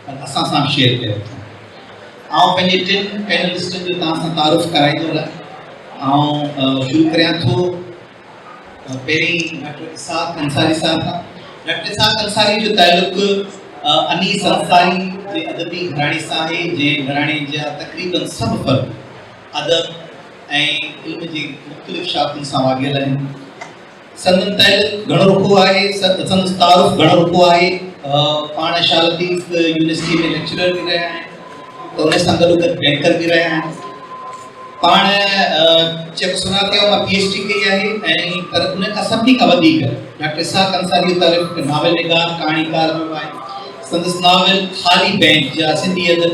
असां सां शेयर कयो था। आउं पंहिंजे टिनि पैनलिस्टनि जो तव्हां सां तारुफ़ कराईंदो ऐं शुरू करियां थो पहिरीं डॉक्टर इसहाक अंसारी साहब खां। डॉक्टर इसहाक अंसारी जो ताल्लुक़ अनीस अंसारी जे अदबी घराणे सां आहे, जंहिं घराणे जा तक़रीबन सभु फ़र्क़ अदब ऐं इल्म जी मुख़्तलिफ़ शाख़ुनि सां वाॻियल आहिनि। संदन ताल्लुक़ घणो रुखो आहे, संदन तारुफ़ घणो रुखो आहे। पाण शालतीफ़ यूनिवर्सिटी में लेक्चरर भी रहिया आहिनि, त उन सां गॾोगॾु बैंकर भी रहिया आहिनि। पाण जेको सुञा कयो मां PhD कई आहे, ऐं पर उन खां सभिनी खां वधीक डॉक्टर इसहाक अंसारी जो तारीफ़ नावल निगार कहाणीकार रहियो आहे। संदसि नावल ख़ाली बेंच जा सिंधी अदब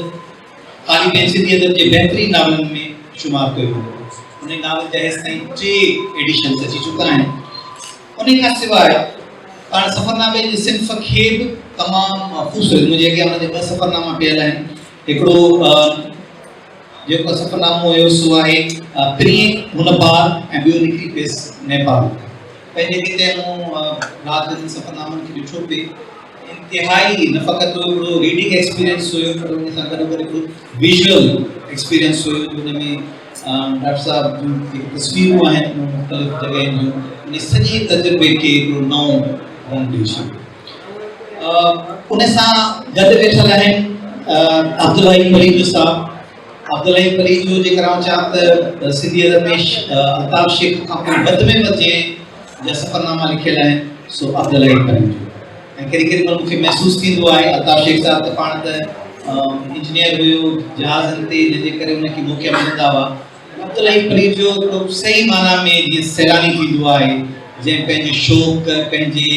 जे बहितरीन नावलनि में शुमार कयो वेंदो। उन नावल जा हेसि ताईं 3 एडिशन्स अची चुका आहिनि। उन खां सवाइ पाण सफ़रनामे जे सिन्फ़ खे बि तमामु ख़ूबसूरत, मुंहिंजे अॻियां उन जा 2 सफ़रनामा पियल आहिनि। हिकिड़ो जेको सफ़रनामो हुयो सो आहे प्रिय हुन पार, ऐं ॿियो निकिरी पियसि नेपाल। पंहिंजे किते मूं राति जे सफ़रनामनि खे ॾिठो पिए, इंतिहाई न फ़क़ति हिकिड़ो रीडिंग एक्सपीरियंस हुयो, पर उन सां गॾोगॾु हिकिड़ो विजुअल एक्सपीरियंस हुयो। हुन में डॉक्टर साहब जूं जेके तस्वीरूं आहिनि मुख़्तलिफ़ जॻहियुनि जूं, उन सॼे तजुर्बे खे हिकिड़ो नओं रंग ॾेई छॾियो। उन सां गॾु वेठल आहिनि अब्दुल्हई पलीजो साहब। अब्दुल्हई पलीजो जेकर आउं चवां त सिंधी अदब में الطاف शेख खां पोइ वधि में वधि जंहिं सफ़रनामा लिखियल आहिनि सो अब्दुल्हई पलीजो। ऐं कॾहिं कॾहिं मूंखे महसूसु थींदो आहे الطاف शेख साहब त पाण त इंजीनियर हुयो जहाज़नि ते, जंहिंजे करे उनखे मौक़ा मिलंदा हुआ। अब्दुल्हई पलीजो हिकिड़ो सही माना में जीअं सैलानी थींदो आहे, जंहिं पंहिंजे शौक़ पंहिंजे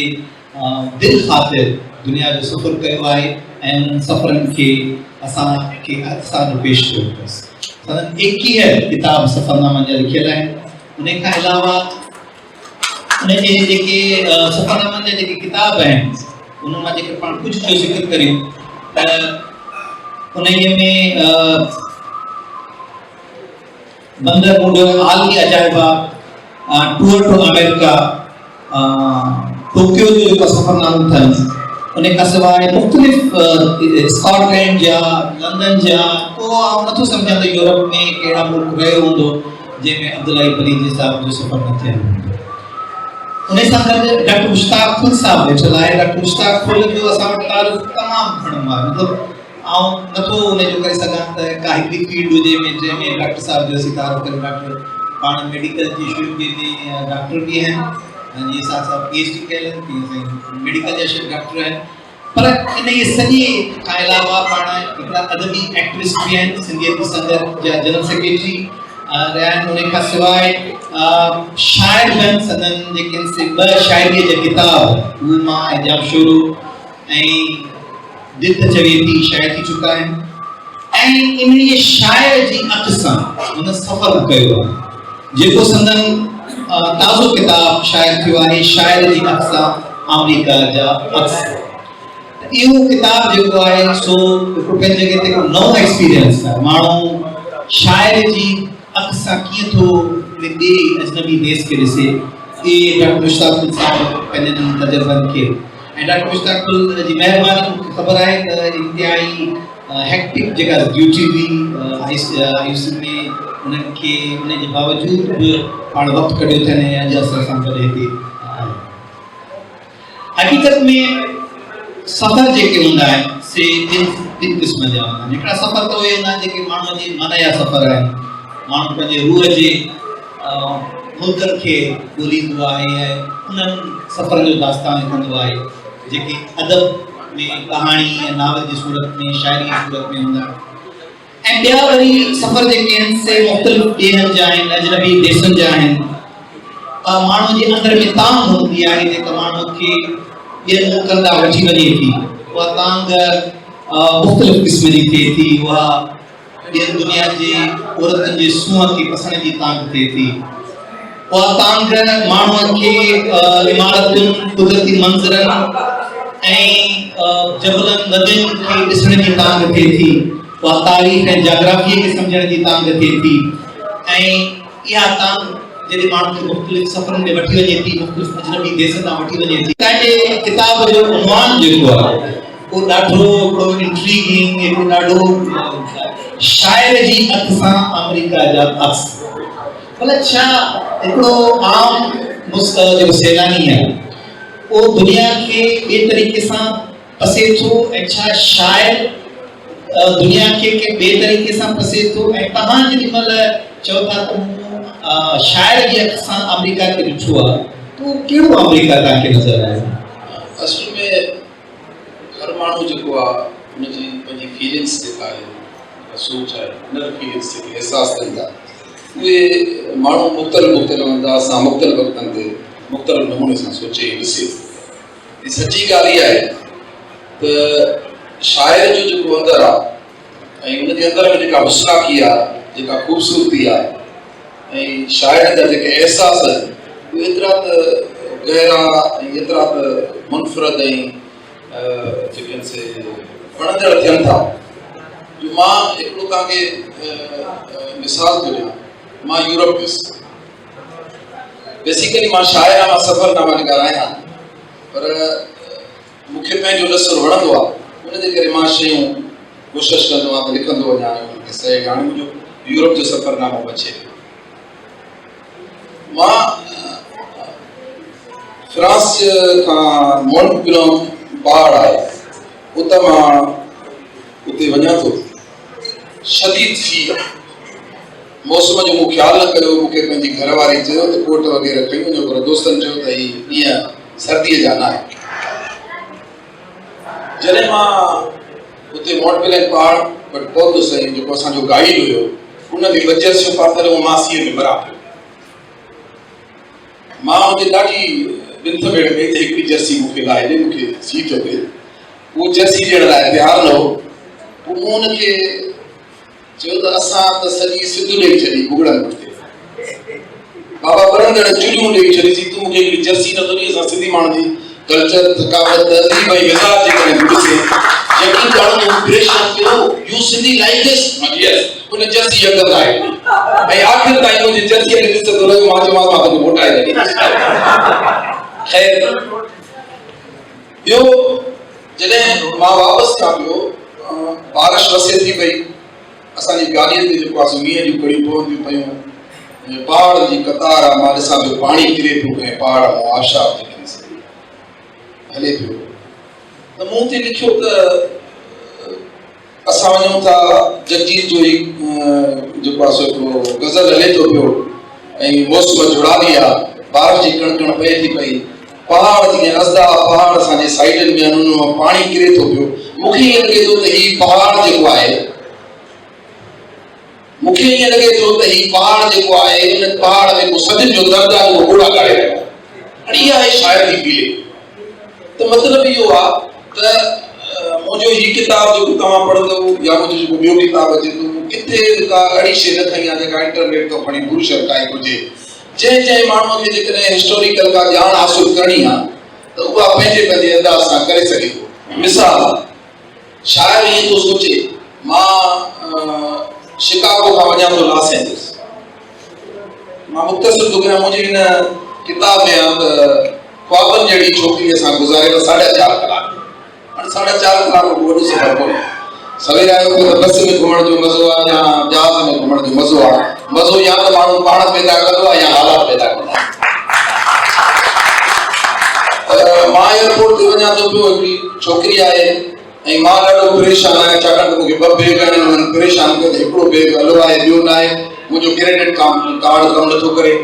दिलि ख़ातिर दुनिया जो सफ़र कयो आहे, ऐं उन्हनि सफ़रनि खे असांखे असां पेश कयो अथसि। संदन 21 किताब सफ़रनामा जा लिखियल आहिनि। उन खां अलावा उन जे जेके सफ़रनामनि जा जेके किताब आहिनि, उन मां जेके पाण कुझु जो ज़िक्र करियूं त उन में बंदर मुंडो आलमी अजाइबा, टूर टू अमेरिका, टोक्यो जो जेको सफ़रनामो अथनि। उन खां सवाइ मुख़्तलिफ़ स्कॉटलैंड जा, लंदन जा, को नथो सम्झां त यूरोप में कहिड़ा मुल्क रहियो हूंदो जंहिंमें अब्दुल्हई पलीजो साहब जो सफ़र न थियल हूंदो। उन सां गॾु डॉक्टर मुश्ताक फुल साहब वेठल आहे। डॉक्टर मुश्ताक फुल जो असां वटि तारुफ़ तमामु घणो आहे, मतिलबु आउं नथो उनजो करे सघां त का हिकिड़ी फील्ड हुजे जंहिंमें डॉक्टर साहब जो असीं तारुफ़ करियूं। डॉक्टर पाण मेडिकल जी शुरू में डॉक्टर भी आहिनि, जीअं साहब PhD कयल आहिनि, तीअं साईं मेडिकल जा शेफ डॉक्टर आहिनि। पर इन ये सॼे खां अलावा पाण हिकिड़ा अदबी एक्टिविस्ट भी आहिनि, सिंधियत संगत जा जनरल सेक्रेटरी रहिया आहिनि। उन खां सवाइ शाइर बि आहिनि। संदन जेके आहिनि से 2 शाइरीअ जा किताब, उहे मां एजाब शुरू ऐं दिल त चवे थी शाइर थी चुका आहिनि। ऐं इन ये शाइर जी अख सां हुन सफ़र कयो आहे, जेको संदन ताज़ो किताब शाइर थियो आहे, शाइर जी अख सां अमेरिका जा अक्स। इहो किताब जेको आहे सो हिकिड़ो पंहिंजी जॻह ते नओं एक्सपीरियंस आहे। माण्हू शाइर जी अख सां कीअं थो ॿिए अजनबी देश खे ॾिसे, इहे डॉक्टर मुश्ताक साहब पंहिंजे तजुर्बनि खे। ऐं डॉक्टर मुश्ताक जी महिरबानी, मूंखे ख़बर आहे त इंतिहाई हेक्टिक जेका ड्यूटी हुई ICU में, उन्हनि खे उन जे बावजूद बि पाण वक़्तु कढियो अथनि ऐं अॼु असां सां गॾु हिते आहिनि। हक़ीक़त में सफ़र जेके हूंदा आहिनि से 3 क़िस्म जा हूंदा आहिनि। हिकिड़ा सफ़र त उहे हूंदा आहिनि जेके माण्हूअ जे मन जा सफ़र आहिनि, माण्हू पंहिंजे रूह जे मुल्कनि खे ॻोल्हींदो आहे ऐं उन्हनि सफ़रनि जो दास्तान लिखंदो आहे, जेके अदब में कहाणी ऐं नावल जी सूरत में, शाइरी जी सूरत में हूंदा आहिनि। ऐं ॿिया वरी सफ़र जेके आहिनि से मुख़्तलिफ़ ॾींहंनि जा आहिनि, अजनबी देशनि जा आहिनि। माण्हू जे अंदरि में तांग हूंदी आहे जेका माण्हू खे ॿियनि मुल्कनि ॾांहुं वठी वञे थी। उहा तांग मुख़्तलिफ़ क़िस्म जी थिए थी। उहा ॿियनि दुनिया जे औरतुनि जे सूंहं खे पसण जी तांग थिए थी। उहा तांग माण्हूअ खे इमारतुनि, कुदरती मंज़रनि ऐं जबलनि, नदियुनि खे ॾिसण जी तांग थिए थी। उहा तारीख़ ऐं जोग्राफीअ खे सम्झण जी तांग थिए थी। ऐं इहा तांग जॾहिं माण्हू खे मुख़्तलिफ़ सफ़रनि में वठी वञे थी, मुख़्तलिफ़ अजनबी देशनि ॾांहुं वठी वञे थी। तव्हांजे किताब जो उनवान जेको आहे को ॾाढो इंट्रीगिंग हिकु ॾाढो शाइर जी अख सां अमेरिका जा अक्स भला छा हिकिड़ो आम जेको सैलानी आहे वो दुनिया के ॿिए तरीक़े सां पसे थो ऐं छा शाइर दुनिया के ॿिए तरीक़े सां पसे थो ऐं तव्हां जेॾीमहिल चओ था त शाइर जी अख सां अमेरिका खे ॾिठो आहे त कहिड़ो अमेरिका तव्हांखे नज़र आयो? असल में हर माण्हू जेको आहे हुनजी पंहिंजी फीलिंग्स जेका आहे सोच आहे इनर फीलिंग्स जेके एहसास कनि था उहे माण्हू मुख़्तलिफ़ अंदाज़ सां मुख़्तलिफ़ वक़्तनि ते मुख़्तलिफ़ नमूने सां सोचे ॾिसे। सची ॻाल्हि इहा आहे त शाइर जो जेको अंदरि आहे ऐं उनजे अंदरि में जेका हुस्नाकी आहे जेका ख़ूबसूरती आहे ऐं शाइर जा जेके अहसास आहिनि उहे एतिरा त गहरा ऐं एतिरा त मुनफ़रद ऐं जेके वणंदड़ थियनि था जो मां हिकिड़ो तव्हांखे मिसाल थो ॾियां। मां यूरोप वियुसि बेसिकली मां शाइर आहियां, मां सफ़रनामा लिखारायां पर मूंखे पंहिंजो लसर वणंदो आहे उनजे करे मां शयूं कोशिशि कंदो आहियां त लिखंदो वञा उनखे सही। हाणे मुंहिंजो यूरोप जो सफ़रनामो बचे मां फ्रांस खां मोंटपिलो पहाड़ आहे उतां मां उते वञा थो शदीद फी मौसम जो मूं ख़्यालु न कयो। मूंखे पंहिंजी घरवारी चयो त कोट वग़ैरह खणी वञो पर दोस्तनि चयो त हीअ ॾींहं सर्दीअ जा न आहे। जॾहिं मां उते मोंटपिलो पहाड़ वटि पहुतुसि ऐं जेको असांजो गाइड हुयो उन बि जर्सियूं पातल मां सीअ में मरां पियो। मां हुते ॾाढी बिंथ भेड़ कई त हिकिड़ी जर्सी मूंखे लाहे ॾे मूंखे सीट ते उहो जर्सी ॾियण लाइ तयारु न हो। पोइ मूं हुनखे चयो त असां त सॼी सिध ॾेई छॾी भुॻड़नि वटि बाबा वणंदड़ चुड़ियूं ॾेई छॾीसीं तूं मूंखे हिकिड़ी जर्सी नथो ॾेई। असां सिंधी माण्हुनि जी कल्चर थकावत तहज़ीब ऐं मिज़ाज जे करे ॾिसे यकीन करणु तूं परेशान कयो यू सिंधी लाइक दिस यस उन जर्सी यकदमि आहे ऐं आख़िर ताईं मुंहिंजी जर्सीअ खे ॾिसंदो रहियो। मां चयोमांसि मां तोखे मोटाए ॾींदुसि। ख़ैर ॿियो जॾहिं मां वापसि खां पियो बारिश वसे थी पई असांजी गाॾीअ ते जेको आहे मींहं जूं कड़ियूं पवंदियूं पियूं पहाड़ जी कतार आहे मां ॾिसां पियो पाणी किरे पियो ऐं पहाड़ मां आबशार जेके हले पियो त मूं ते लिखियो त असां वञूं था जगजीत जो ई जेको आहे सो हिकिड़ो गज़ल हले थो पियो ऐं मौसम जुड़ाली आहे बारिश जी कणकण पए थी पई पहाड़ जीअं अज़दा पहाड़ असांजे साइडनि में उन मां पाणी किरे थो पियो। मूंखे ईअं लॻे थो त हीउ पहाड़ जेको आहे मूंखे ईअं लॻे थो त हीउ पहाड़ जेको आहे उन पहाड़ में को सदियुनि जो दर्द आहे उहो घोड़ा ॻाड़े रहियो आहे। इहा आहे शाइर जी फीलिंग। त मतिलबु इहो आहे त मुंहिंजो हीउ किताबु जेको तव्हां पढ़ंदव या मुंहिंजो जेको ॿियो किताबु अचे थो किथे का अहिड़ी शइ न खई आहे जेका इंटरनेट तो खणी गुरू शरकाई हुजे। जंहिं माण्हूअ खे जेकॾहिं हिस्टोरिकल का ॼाण हासिल करणी आहे त उहा पंहिंजे पंहिंजे अंदाज़ सां करे सघे थो। मिसाल शाइर ईअं थो सोचे मां शिकागो खां वञा थो लॉस एंजल्स मां मुख़्तसिर थो कयां मुंहिंजी हिन किताब में आहे त ख्वाबनि जहिड़ी छोकिरीअ सां गुज़ारियल 4.5 कलाक। हाणे 4.5 कलाक वॾो सफ़र कोन्हे। सवेर आयो त बस में घुमण जो मज़ो आहे या जहाज़ में घुमण जो मज़ो आहे। मज़ो या त माण्हू पाण पैदा कंदो आहे या हालात पैदा कंदा। मां एयरपोर्ट ते वञा थो पियो हिकिड़ी छोकिरी आहे ऐं मां ॾाढो परेशान आहियां छाकाणि त मूंखे 2 बैग आहिनि उन्हनि परेशान कयो त हिकिड़ो बैग हलो आहे ॿियो न आहे मुंहिंजो क्रेडिट कार्ड कमु नथो करे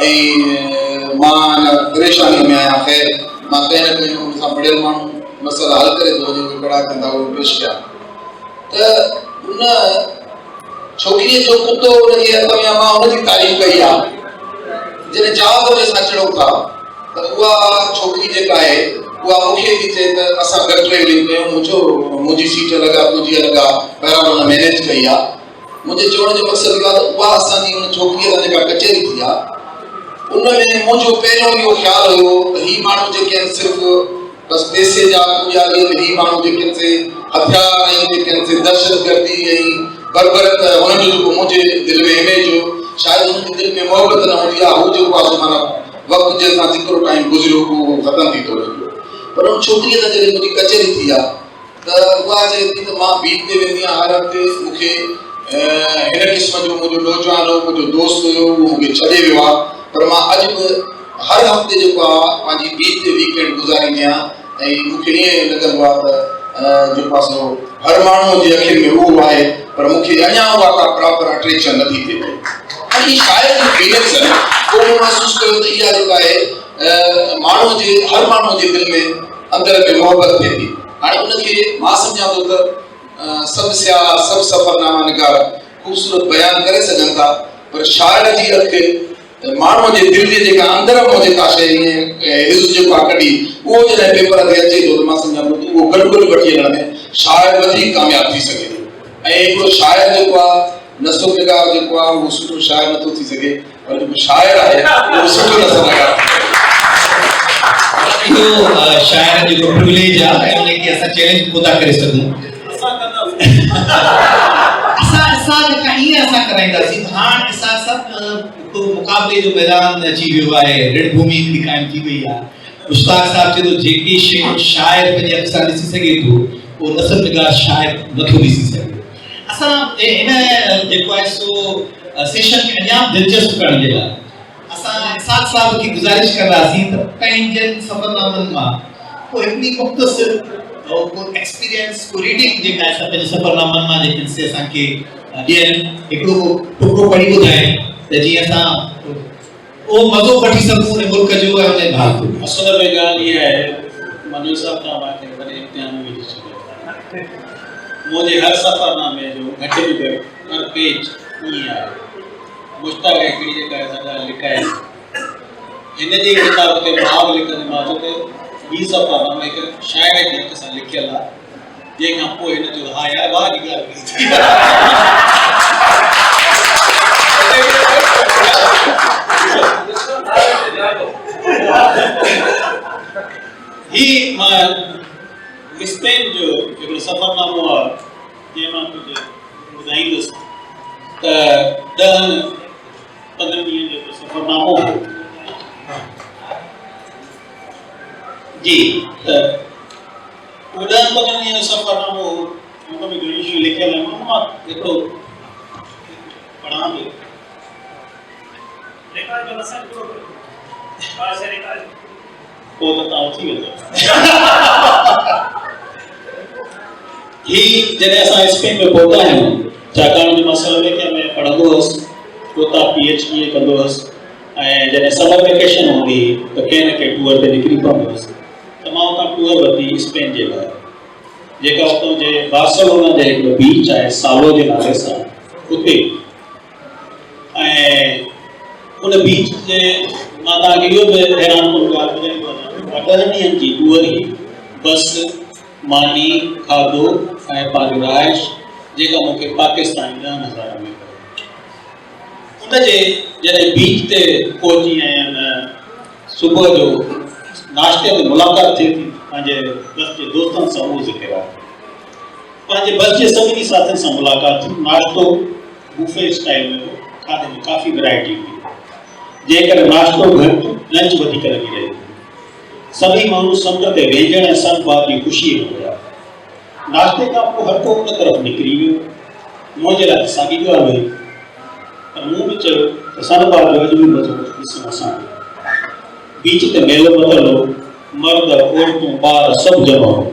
ऐं मां परेशानी में आहियां। ख़ैर मां कंहिं न कंहिं हुन सां पढ़ियल माण्हू मसइला हल करे थो वञे कड़ा कंदा उहे पेश कया त उन छोकिरीअ जो कुतो हुनजी हथ में मां हुनजी तारीफ़ कई आहे। जॾहिं जहाज़ में असां चढ़ूं था त उहा छोकिरी जेका आहे उहा मूंखे थी चए त असां गॾु ट्रेवलिंग कयूं मुंहिंजी सीट लॻा तुंहिंजी लॻा पहिरां हुन मैनेज कई आहे। मुंहिंजे चवण जो मक़सदु इहो आहे त उहा असांजी हुन छोकिरीअ सां जेका कचहरी थी आहे उन में मुंहिंजो पहिरियों इहो ख़्यालु हुयो त हीअ माण्हू जेके आहिनि सिर्फ़ु बसि पैसे जा पुॼारी आहिनि। हीअ माण्हू जेके आहिनि से हथियार ऐं जेके आहिनि से दहशतगर्दी ऐं बरबरत हुनजो जेको मुंहिंजे दिलि में इमेज हो शायदि हुनजी दिलि में मोहबत न हूंदी आहे। हू जेको आहे माना वक़्तु जे सां जेतिरो टाइम गुज़रियो उहो ख़तमु थी थो वञे। पर उन छोकिरीअ सां जॾहिं मुंहिंजी कचहरी थी आहे त उहा चए थी त मां बीच ते वेंदी आहियां हर हफ़्ते मूंखे हिन क़िस्म जो मुंहिंजो नौजवान हो मुंहिंजो दोस्त हुयो उहो मूंखे छॾे वियो आहे पर मां अॼु बि हर हफ़्ते जेको आहे पंहिंजी बीच ते वीकेंड गुज़ारींदी आहियां ऐं मूंखे ईअं लॻंदो आहे त जेको आहे सो हर माण्हूअ जे अखियुनि में उहो आहे पर मूंखे अञा उहा का प्रॉपर अट्रैक्शन नथी थिए पई। शायदि जी फीलिंग्स आहिनि पोइ मूं महसूसु कयो त इहा जेका आहे माण्हूअ जे हर माण्हूअ जे दिलि में अंदर में मोहबत थिए थी। हाणे उनखे मां सम्झां थो त सभु सियार सभु सफ़रनामा निगार ख़ूबसूरत बयानु करे सघनि था पर शाइर जी अखि माण्हूअ जे दिलि जे जेका अंदर मां जेका शइ हिज़ जेको आहे कढी उहो जॾहिं पेपर ते अचे थो त मां सम्झां थो उहो गड़बड़ वठी हलण में शाइर वधीक कामयाबु थी सघे थो ऐं हिकिड़ो शाइर जेको आहे नसो निगार जेको आहे उहो सुठो शाइर नथो थी सघे पर जेको शाइर आहे उहो सुठो नसो निगार इहो शाइर जो प्रिविलेज आहे ऐं उनखे असां चैलेंज कोन था करे सघूं असां जेका ईअं असां कराईंदासीं हाणे असां सभु मुक़ाबले जो मैदान अची वियो आहे रणभूमि हिकिड़ी क़ाइमु थी वई आहे मुश्ताक साहिब चए थो जेकी शइ शाइर पंहिंजे अखि सां ॾिसी सघे थो उहो नसब निगार शाइर नथो ॾिसी सघे। असां हिन जेको आहे सो सेशन खे अञा दिलचस्प करण जे लाइ असां इसहाक साहिब खे गुज़ारिश कंदासीं त पंहिंजनि सफ़रनामनि मां को हिकिड़ी मुख़्तसिर को एक्सपीरियंस को रीडिंग जेका आहे पंहिंजे सफ़रनामनि मां जेके से असांखे ॾियनि हिकिड़ो टुकड़ो पढ़ी ॿुधाइनि त जीअं असां उहो मज़ो वठी सघूं उन मुल्क जो ऐं उन भाग जो। असल में ॻाल्हि इहा आहे मनोज साहिब तव्हां मूंखे वॾे इम्तिहान में विझी छॾियो मुंहिंजे हर सफ़रनामे जो घटि में घटि हर पेज ईअं आहे मुश्ताक हिकिड़ी जेका आहे ॻाल्हि लिकाए हिन जी किताब ते भाव लिखंदे मां चयो त ॿी सफ़रनामा हिकु शाइर जी हथ सां लिखियलु आहे जंहिंखां पोइ हिन जो हा यार वाह जी ॻाल्हि ही मां स्पेन जो हिकिड़ो सफ़रनामो आहे जंहिं मां कुझु ॿुधाईंदुसि त 10-15 ॾींहनि जो सफ़रनामो जी त उहो 10-15 ॾींहनि जो सफ़रनामो हुन में घणी शयूं लिखियल आहिनि मां हिकिड़ो पढ़ां थो पोइ त तव्हां उथी वेंदो ही जॾहिं असां स्पेन में पहुता आहियूं छाकाणि जो मां सर्वे में पढ़ंदो हुअसि उतां PhD कंदो हुअसि ऐं जॾहिं समर वेकेशन हूंदी त कंहिं न कंहिं टूर ते निकिरी पवंदो हुअसि त मां उतां टूर वरिती स्पेन जे लाइ जेका उतां जे बार्सिलोना जे हिकिड़ो बीच आहे सालो जे नाले सां उते ऐं उन बीच जे मां तव्हांखे इहो बि हैरान कयो ॻाल्हि ॿुधाईंदो 10 ॾींहनि जी टूर ई बस मानी खाधो ऐं पंहिंजो रहाइश जेका मूंखे पाकिस्तान 10,000 में उनजे जॾहिं बीच ते पहुची ऐं सुबुह जो नाश्ते ते मुलाक़ात थिए थी पंहिंजे बस जे दोस्तनि सां उहो ज़िक्र आहे पंहिंजे बस जे सभिनी साथियुनि सां मुलाक़ात थी नाश्तो बुफे स्टाइल में हो खाधे में काफ़ी वैरायटी हुई जंहिं करे नाश्तो घटि लंच वधीक लॻी रही सभी माण्हू समुंड ते वेझण ऐं सनबाद जी ख़ुशीअ में हुया नाश्ते खां पोइ हर को उन तरफ़ निकिरी वियो मुंहिंजे लाइ साॻी ॻाल्हि हुई पर मूं बि चयो त सनबाद जो अॼु बि मज़ो ॾिसूं असां बीच ते मेलो ॿधल हो मर्द औरतूं ॿार सभु जमा हो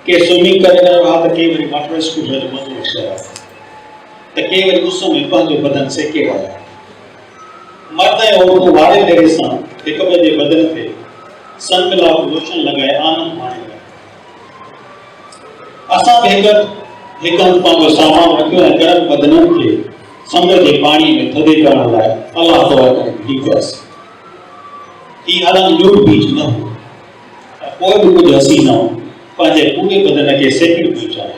के स्विमिंग करे रहियो आहे त के वरी वाटर स्कूटर जो मज़ो वठी रहिया त के वरी उस में पंहिंजो बदन सेके रहिया मर्द ऐं औरतूं वारे ॾेरे सां हिक ॿिए जे बदन ते सनमिलाप लोशन लॻाए आनंद माणे रहिया असां बि हिकु हंधि पंहिंजो सामान रखियो ऐं गरम बदननि खे समुंड जे पाणीअ में थधे करण लाइ अलाह दुआ करे बीठी कयोसीं ही हालांकि ल्यूट बीच न हो कोई बि कुझु हसीना पंहिंजे पूरे बदन खे सेकिड़ पियो चाहे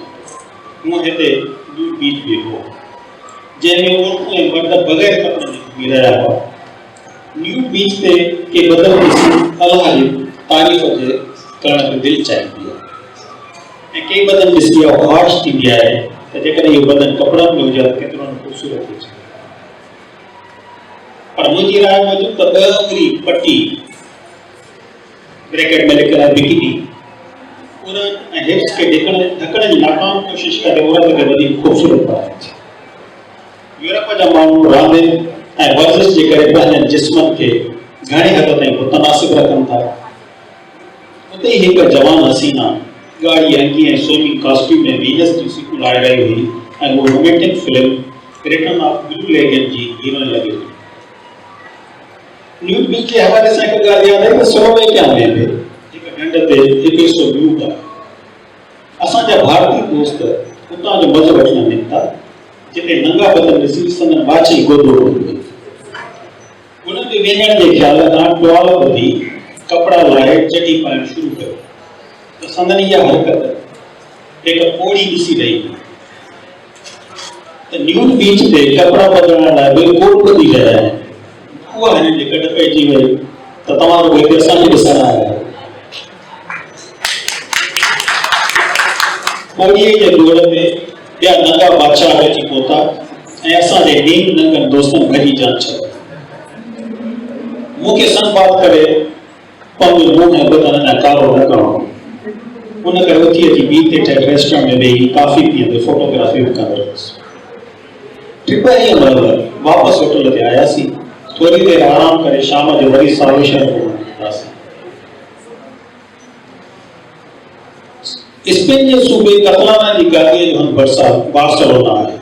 मूं हिते ल्यूट बीच बि हो जंहिंमें औरतूं ऐं मर्द बग़ैर कपिड़नि जे घुमी रहिया हुआ न्यू बीच ते के बदन ॾिसी अलाह जी तारीफ़ जे करण में दिलि चाहींदी आहे ऐं के बदन ॾिसी ख़्वाहिश थींदी आहे त जेकॾहिं इहो बदन कपिड़नि में हुजे त केतिरो न ख़ूबसूरत हुजे पर मुंहिंजी राय मूजिब त 10 उंगरी पटी ब्रैकेट में लिखियल आहे बिकिनी उन हिप्स के ढकण जी नाकाम कोशिश करे औरत खे वधीक खूबसूरत बणाए थी। यूरोप जा माण्हू रांदि ऐं वर्जिश जे करे पंहिंजनि जिस्मनि खे घणे हद ताईं मुतनासिब रखनि था। उते ई हिकु जवान हसीना ॻाढ़ी अंगी ऐं स्विमिंग कॉस्ट्यूम में वीनस जी सीटूं लाहे रही हुई ऐं उहो romantic film return of blue lagoon जी हीरोइन लॻे हुई। न्यूड बीच जे हवाले सां हिकु ॻाल्हि यादि आहे त सरोवे क्या में बि हिकु ढंढ ते हिकु हिसो ॿियो आहे। असांजा भारतीय दोस्त उतां जो मज़ो वठण निकिता जिते नंगा बदन ॾिसी संदन बाछी गोदो हुई। उन्हनि जे वेंदड़ जे ख़्याल खां टुवाल ॿधी कपिड़ा लाहे चटी पाइणु शुरू कयो त संदन इहा हरकत हिकु पोड़ी ॾिसी रही हुई त न्यूड बीच ते कपिड़ा बदिलण लाइ बिल्कुलु ॿधी रहिया आहिनि। उहा हिन जे गॾु पइजी वई त तव्हां रुॻो हिते असांखे ॾिसण आया आहियो। पोड़ीअ जे गोड़ ते ॿिया नंगा बादशाह अची पहुता ऐं असांजे नीम नंगनि दोस्तनि भॼी जान छॾियो। मूंखे संपात करे पंहिंजो मुंहुं ऐं बदन अञा कारो न करणो। उन करे उथी अची ॿी ते ठहियल रेस्टोरेंट में वेही कॉफी पीअंदे फोटोग्राफी बि कंदो रहियुसि। ट्रिप ईअं महिल वापसि होटल ते आयासीं। थोड़ी देर आराम करे शाम जो वरी सावे शहर पहुतासीं। स्पेन जे सूबे कतलाना जी गादीअ जो हंधि बार्सिलोना आहे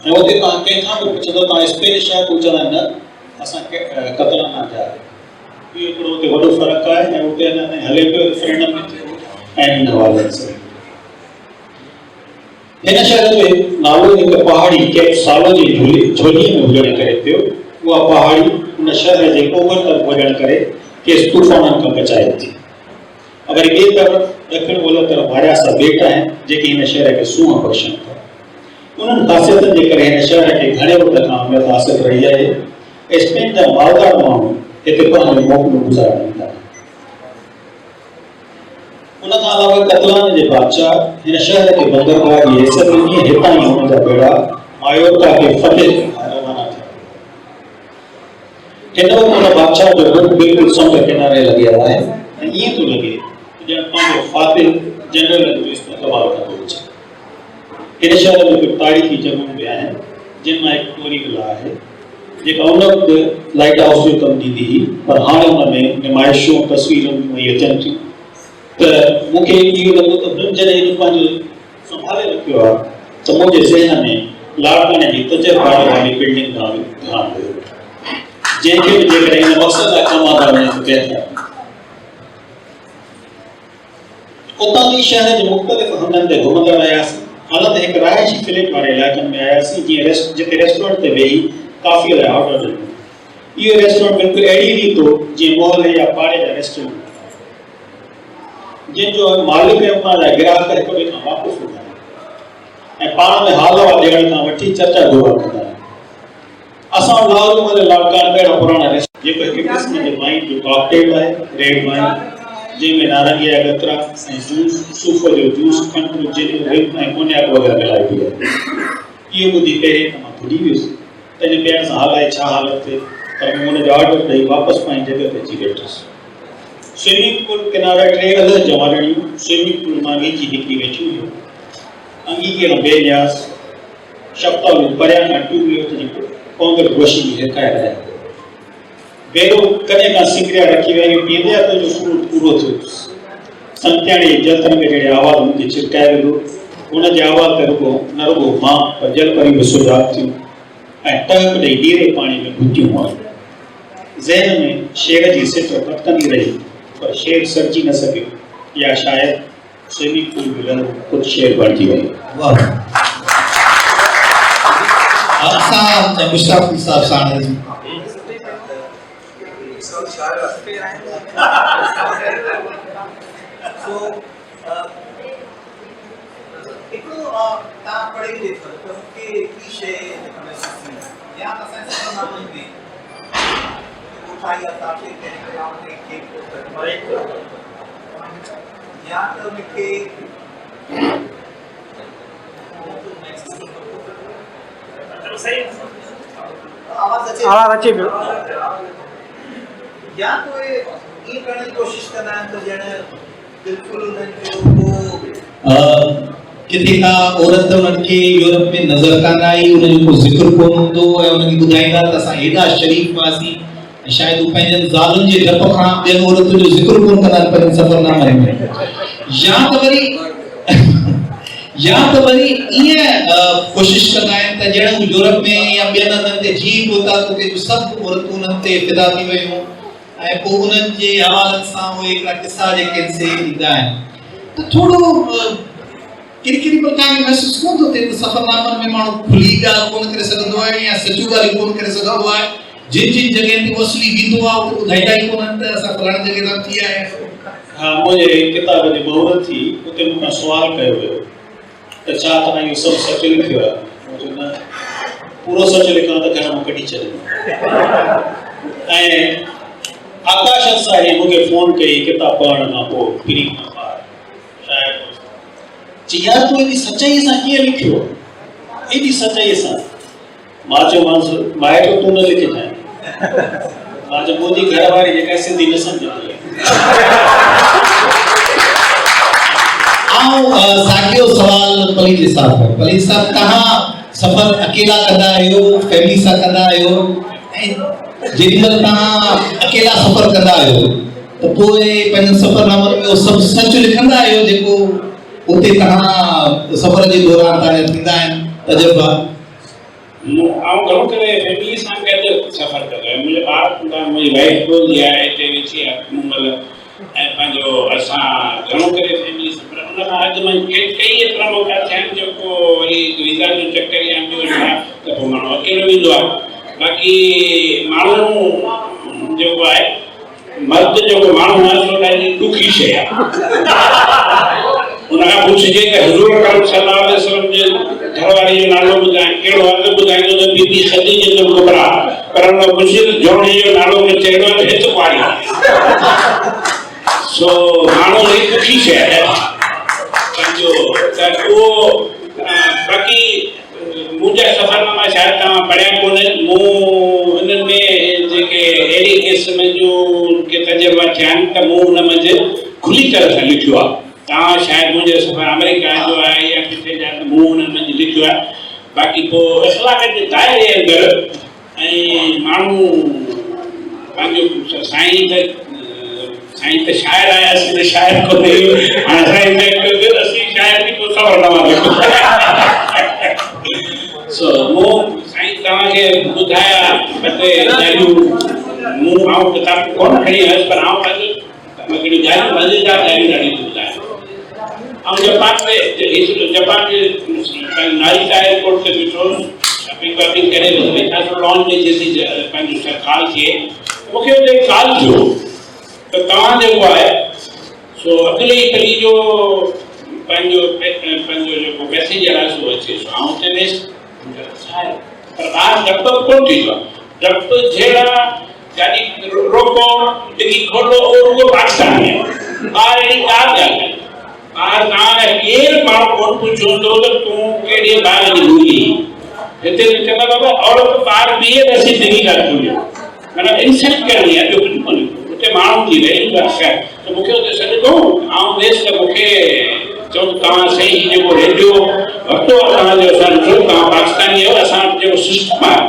ऐं उते तव्हां कंहिंखां बि पुछंदो तव्हां स्पेन शहर चवंदा न असां कतलाना जा। इहो हिकिड़ो उते वॾो फ़र्क़ु आहे ऐं उते अञा ताईं हले पियो रेफरेंडम में थियो ऐं हिन हवाले सां हिन शहर जो नालो हिकु पहाड़ी कैप सालो जी झोलीअ में हुजण करे पियो। उहा पहाड़ी उन शहर जे ओभर तरफ़ हुजण करे केस तूफ़ाननि खां बचाए थी। अगरि ॿिए तरफ़ ॾखिण ओलह तरफ़ वारिया सा ॿेट आहिनि जेके हिन शहर खे सूंहं बख़्शनि था। उन्हनि ख़ासियतनि जे करे हिन शहर खे घणे वक़्त खां अहमियत हासिल रही आहे। स्पेन जा मालदार माण्हू हिते पंहिंजो मोकिलूं गुज़ारण ईंदा आहिनि। उन खां अलावा कतलान जे बादशाह हिन शहर खे बंदरगाह जी हैसियत ॾिनी। हितां ई हुन जा बेड़ा मायोर्का खे फतेह रवाना थिया। हिन वक़्तु हुन बादशाह जो रुख़ बिल्कुलु समुंड किनारे लॻियल आहे ऐं ईअं थो लॻे ॼण पंहिंजो फातिह जनरल जो इस्तक़बाल कंदो हुजे। हिन शहर में कुझु तारीख़ी जॻहियूं बि आहिनि जिन मां हिकु टोरी विला आहे जेका उन वक़्तु लाइट हाउस जो कमु ॾींदी हुई पर हाणे हुन में नुमाइशूं तस्वीरूं वही अचनि थियूं त मूंखे इहो लॻो त ॿिनि जॾहिं पंहिंजो संभाले रखियो आहे त मुंहिंजे ज़हन में लाड़काने जी तजरबात वारी बिल्डिंग ॾांहुं ध्यानु वियो जंहिंखे बि जेकॾहिं हिन मक़सद लाइ कमु था वञनि त बहितर। उतां जी शहर जे मुख़्तलिफ़ हंधनि ते घुमंदा रहियासीं। हालत हिकु रहाइशी फ्लैट वारे इलाइक़नि में आयासीं जिते रेस्टोरेंट ते वेही कॉफ़ी लाइ ऑर्डर ॾिनो। इहो रेस्टोरेंट बिल्कुलु अहिड़ी रीति हो जीअं मोहल्ले या पाड़े जा रेस्टोरेंट जंहिंजो मालिक ऐं उतां जा ग्राहक हिक ॿिए खां वाक़ुफ़ हूंदा आहिनि ऐं पाण में हाल हवा ॾियण खां वठी चर्चा जोड़ा कंदा आहिनि। असां लाहौर में लाड़कान अहिड़ा पुराणा रेस्टोरेंट जेको हिकु क़िस्म जे वाइन जो कॉकटेल आहे रेड वाइन जंहिंमें नारंगी जा गतरा ऐं जूस सूफ़ जो जूस खंडु जिन रिम ऐं कोन्याक वग़ैरह मिलाइबी आहे। इहो ॿुधी पहिरें त मां भुली वियुसि त हिन ॿियनि सां हालाए छा हालत थिए पर मूं हुनजो ऑर्डर ॾेई वापसि पंहिंजी जॻह ते अची वेठुसि। स्विमिंग पूल किनारे टे अलॻि जवानियूं स्विमिंग पूल मां वेझी हिकिड़ी वेठियूं हुयूं। अंगीअ में बेनियाज़ शफ़्तालू परियां खां ट्यूबवेल जी पौंदड़ गोशी हिकाए रहिया। बेरो कॾहिं खां सिगरिया रखी वई पीअंदे तुंहिंजो सूरत पूरो थियो। संत्याणी जतन में जहिड़ी आवाज़ मुंहिंजे छिरकाए विधो। हुनजे आवाज़ ते रुॻो न रुॻो मां पर जल परी बि सुजाॻ थियूं ऐं टहक ॾेई ॾीरे पाणी में घुटियूं आहियूं। ज़हन में शेर जी सिट पटकंदी रही पर शेर सरजी न सघियो या शायदि स्विमिंग पूल में लहर ख़ुदि शेर बणिजी वई। मुश्ताक साहब साणे पढ़े देखो तो के की शे या तो सफरनामो में उठाया ताकि टेलीग्राम में के या तो के सही आवाज अच्छी या तो ये करने की कोशिश करना है तो जने बिल्कुल उन्हनि जो किथे का औरत उन्हनि खे यूरोप में नज़र कान आई, उन्हनि जो को ज़िक्र कोन हूंदो ऐं उन्हनि खे ॿुधाईंदा त असां हेॾा शरीफ़ हुआसीं ऐं शायदि हू पंहिंजनि ज़ालुनि जे डप खां ॿियनि औरतुनि जो ज़िक्र कोन कंदा आहिनि पंहिंजे सफ़रनामे में। या त वरी ईअं कोशिशि कंदा आहिनि त ॼण हू यूरोप में या ॿियनि हंधनि ते जी पहुता त उते जूं सभु औरतूं उन्हनि ते फिदा थी वियूं ऐं पोइ उन्हनि जे हवालनि सां उहे हिकिड़ा किसा जेके आहिनि से ईंदा आहिनि। त थोरो किरकिरी प्रकार के महसूस कोन थो थिए त सफ़रनामनि में माण्हू खुली ॻाल्हि कोन करे सघंदो आहे या सचियूं ॻाल्हियूं कोन करे सघंदो आहे। जिन जिन जॻह ते असली वेंदो आहे उते ॿुधाईंदा ई कोन आहिनि त असां फलाणे जॻह तां थी आया आहियूं। हाँ, मुझे किताब जी बहुरत थी उते मूंखां सुवाल कयो वियो त छा तव्हां इहो सभु सच लिखियो आहे? मूं चयो न, पूरो सच लिखां त घर मां कढी छॾियो। ऐं आकाश अंसारी मूंखे फ़ोन कई किताब पढ़ण खां पोइ फ्री खां ॿाहिरि शायदि जी यार तूं एॾी सचाईअ सां कीअं लिखियो, एॾी सचाईअ सां? मां चयोमांसि माइट तूं न लिखजांइ। मां चयो मुंहिंजी घरवारी जेका सिंधी न सम्झंदी आहे। साॻियो सवाल पलीज साहब है। पलीज साहब तव्हां सफ़र अकेला कंदा आहियो, फैमिली सां कंदा आहियो ऐं जेॾीमहिल तव्हां अकेला सफ़र कंदा आहियो त पोइ पंहिंजनि सफ़रनामनि में उहो सभु सच लिखंदा आहियो जेको उते तव्हां सफ़र जे दौरान तव्हां थींदा आहिनि तजुर्बा? आउं घणो करे फैमिली सां गॾु सफ़र कंदो आहियां। मुंहिंजे ॿार हूंदा, मुंहिंजी वाइफ ॻोल्ही आहे हिते वेठी आहे मूंमहिल ऐं पंहिंजो असां घणो करे फैमिली सफ़र उन खां अॻु मां कई एतिरा मौक़ा थिया आहिनि जेको वरी वीज़ा जो चकर या ॿियो छा त पोइ माण्हू अकेलो वेंदो आहे। बाक़ी माण्हू जेको आहे मर्द जेको माण्हू आहे सो ॾाढी ॾुखी शइ आहे। उनखां पुछिजे त हज़ूर पाक सल्लल्लाहु अलैहि वसल्लम जे घरवारी जो नालो ॿुधाए, कहिड़ो आहे त ॿुधाईंदो त बीबी ख़दीजा कुबरा, पर उन पुछिजे त जोड़े जो नालो में चइबो आहे त हित कुआरी आहे। सो माण्हू हिकु ॾुखी शइ आहे पंहिंजो त उहो। बाक़ी मुंहिंजा सफ़रनामा शायदि तव्हां पढ़िया कोन्हनि। मूं हिननि में जेके अहिड़ी क़िस्म जूं के तजुर्बा थिया आहिनि त मूं हुन मंझि खुली तरह सां लिखियो आहे। तव्हां शायदि मुंहिंजो सफ़र अमेरिका जो आहे या किथे जा त मूं हुननि मंझि लिखियो आहे। बाक़ी पोइ इख़लाक़ जे दायरे अंदरि ऐं माण्हू पंहिंजो साईं त शाइर आहे, असीं त शाइर कोन्हे। हाणे साईं असीं शाइर बि को सफ़रनामा लिखूं। सो मूं साईं तव्हांखे ॿुधाया ॿ टे ॻाल्हियूं। मूं आउं किताब कोन खणी आयुसि पर आउं पंहिंजो हिकिड़ी ॻाल्हि मज़ेदार ॻाल्हियूं ॾाढी ॿुधायां। ऐं जापान जे नारिता एयरपोर्ट ते ॾिठो शॉपिंग वॉपिंग करे वेठा लॉन में जेसी पंहिंजो कॉल थिए मूंखे हुते कॉल थियो त तव्हां जेको आहे सो अब्दुल्हई पलीजो पंहिंजो जेको मैसेंजर आहे सो अचे सो आउं हुते वियुसि। पर ॿाहिरि डप कोन थींदो आहे। डप जहिड़ा गाॾी रोको डिगी खोलो उहो रुगो पाकिस्तान में ॿाहिरि अहिड़ी का ॻाल्हि आहे। ॿाहिरि तव्हां केरु माण्हू कोन पुछो हूंदो त तूं कहिड़े ॿार जी ॿोली हिते चवंदा बाबा औरत ॿार बीहे त असीं डिगी था खोलियूं। माना इंसल्ट करणी आहे, ॿियो कुझु कोन्हे। हुते माण्हू थी रही त मूंखे हुते सॾु कयो। आउं वियुसि त मूंखे चओ तव्हां सही जेको रेडियो वरितो आहे तव्हांजो असां ॾिठो तव्हां पाकिस्तानी आहियो। असां जेको सिस्टम आहे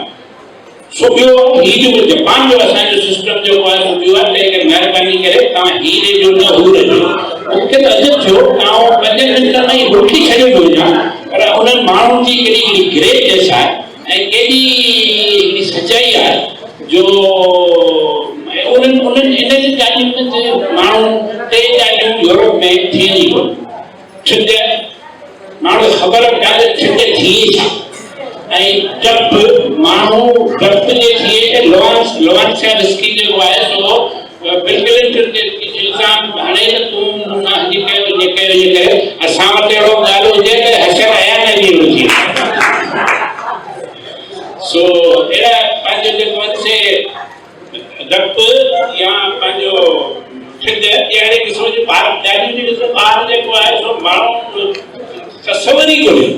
सो ॿियो हीउ जेको जापान जो असांजो सिस्टम जेको आहे सो ॿियो आहे त हिकु महिरबानी करे तव्हां हीउ रेडियो न हू रेडियो। मूंखे त अजब थियो तव्हां 5 मिंट में ई रोटी छॾे थो वञा पर उन्हनि माण्हुनि जी केॾी केॾी ग्रेटनेस आहे ऐं केॾी हिकिड़ी सचाई आहे जो उन्हनि इन जे ॻाल्हियुनि ते माण्हू 3 ॻाल्हियूं यूरोप में थियनि ई कोन। छिज माण्हू ख़बर कान्हे छिज थिए छा ऐं डप माण्हू डप जे थिए लोवांसिया विस्की जेको आहे सो बिल्कुलु इल्ज़ाम हणे त तूं हीअ कयो जे कयो इहे करे असां वटि अहिड़ो ॻाल्हि हुजे त हशर आया न ॾींहुं हुजे। सो अहिड़ा पंहिंजो जेको आहे डप या पंहिंजो छिज अहिड़े क़िस्म जूं ॻाल्हियूं ॾिसो ॿार जेको आहे सो माण्हू तसवर ई कोन्हे।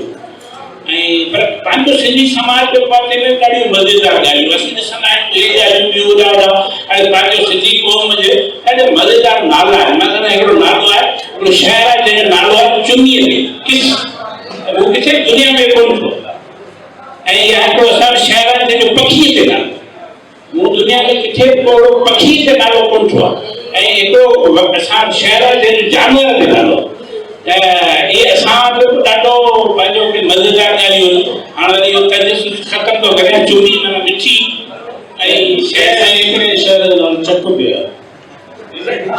ऐं पर पंहिंजो सिंधी समाज जे पासे में ॾाढियूं मज़ेदार ॻाल्हियूं असीं ॾिसंदा आहियूं इहे ॻाल्हियूं ॿियूं ॾाढा ऐं पंहिंजो सिंधी क़ौम जे ॾाढा मज़ेदार नाला आहिनि। मतिलबु हिकिड़ो नालो आहे हिकिड़ो शहर आहे जंहिंजो नालो आहे चुमीअ ते किस उहो किथे दुनिया में कोन थियो ऐं इहा हिकिड़ो असांजो शहर आहे जंहिंजो पखीअ ते नालो उहो दुनिया में किथे को पखी ते नालो कोन थियो आहे ऐं हिकिड़ो असांजो शहर आहे जंहिंजो जानवर ते नालो ये असां जो ॾाढो पंहिंजो मज़ेदार ॻाल्हियूं हाणे इहो तजस ख़तम थो करे चुमी माना मिठी ऐं शहर ऐं हिकिड़े शहर जो नालो चक बि आहे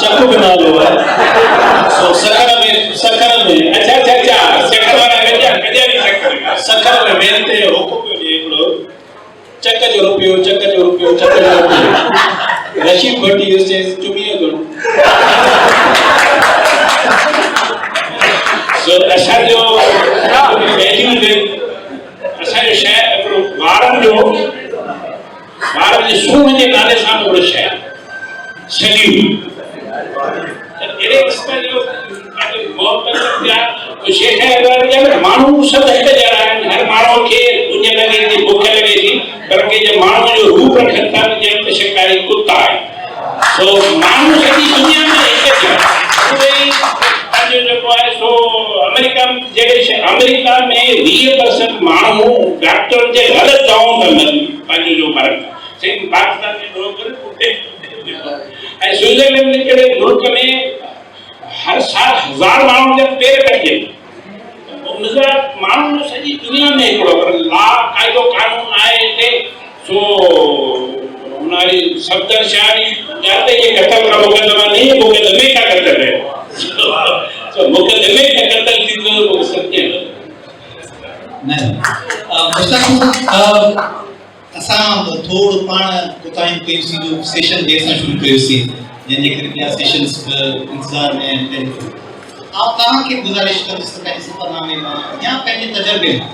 चक बि नालो आहे सो सखर में अच्छा सखर वारा कॼा बि सखर में वेल ते होको पियो ॾिए हिकिड़ो चक जो रुपयो रशीद भट्टी से चुमीअ जो सो असांजो शहर हिकिड़ो वारनि जे सूंह जे नाले सां हिकिड़ो शहर सॼी माण्हू सभु हिक जहिड़ा आहिनि हर माण्हू खे उञ लॻे थी बुख लॻे थी पर कंहिंजे माण्हू जो रूप रखनि था ॼण त शिकारी कुता आहे सो माण्हू सॼी दुनिया में हिक जहिड़ा जेको आहे सो अमेरिका में 20% माण्हू डॉक्टर जे ग़लति दवाऊं था पंहिंजो जो मरनि था पाकिस्तान में लोग ऐं स्विट्जरलैंड जहिड़े मुल्क में हर साल 1000 माण्हू जा पेर कटिजनि माण्हू सॼी दुनिया में हिकिड़ो पर ला क़ाइदो कानून आहे हिते सो हमारी सफ़दर शाहरी जाते ये कत्ल का मुकदमा नहीं है मुकदमे का कत्ल है तो मुकदमे का कत्ल थी तो सत्य है नहीं मुश्ताक असां थोड़ो पाण कोताही कयोसीं जो सेशन जे सां शुरू कयोसीं जंहिंजे करे ॿिया सेशन्स इंतज़ार में आहिनि तव्हांखे गुज़ारिश कंदुसि त पंहिंजे सफ़रनामे मां या पंहिंजे तजुर्बे मां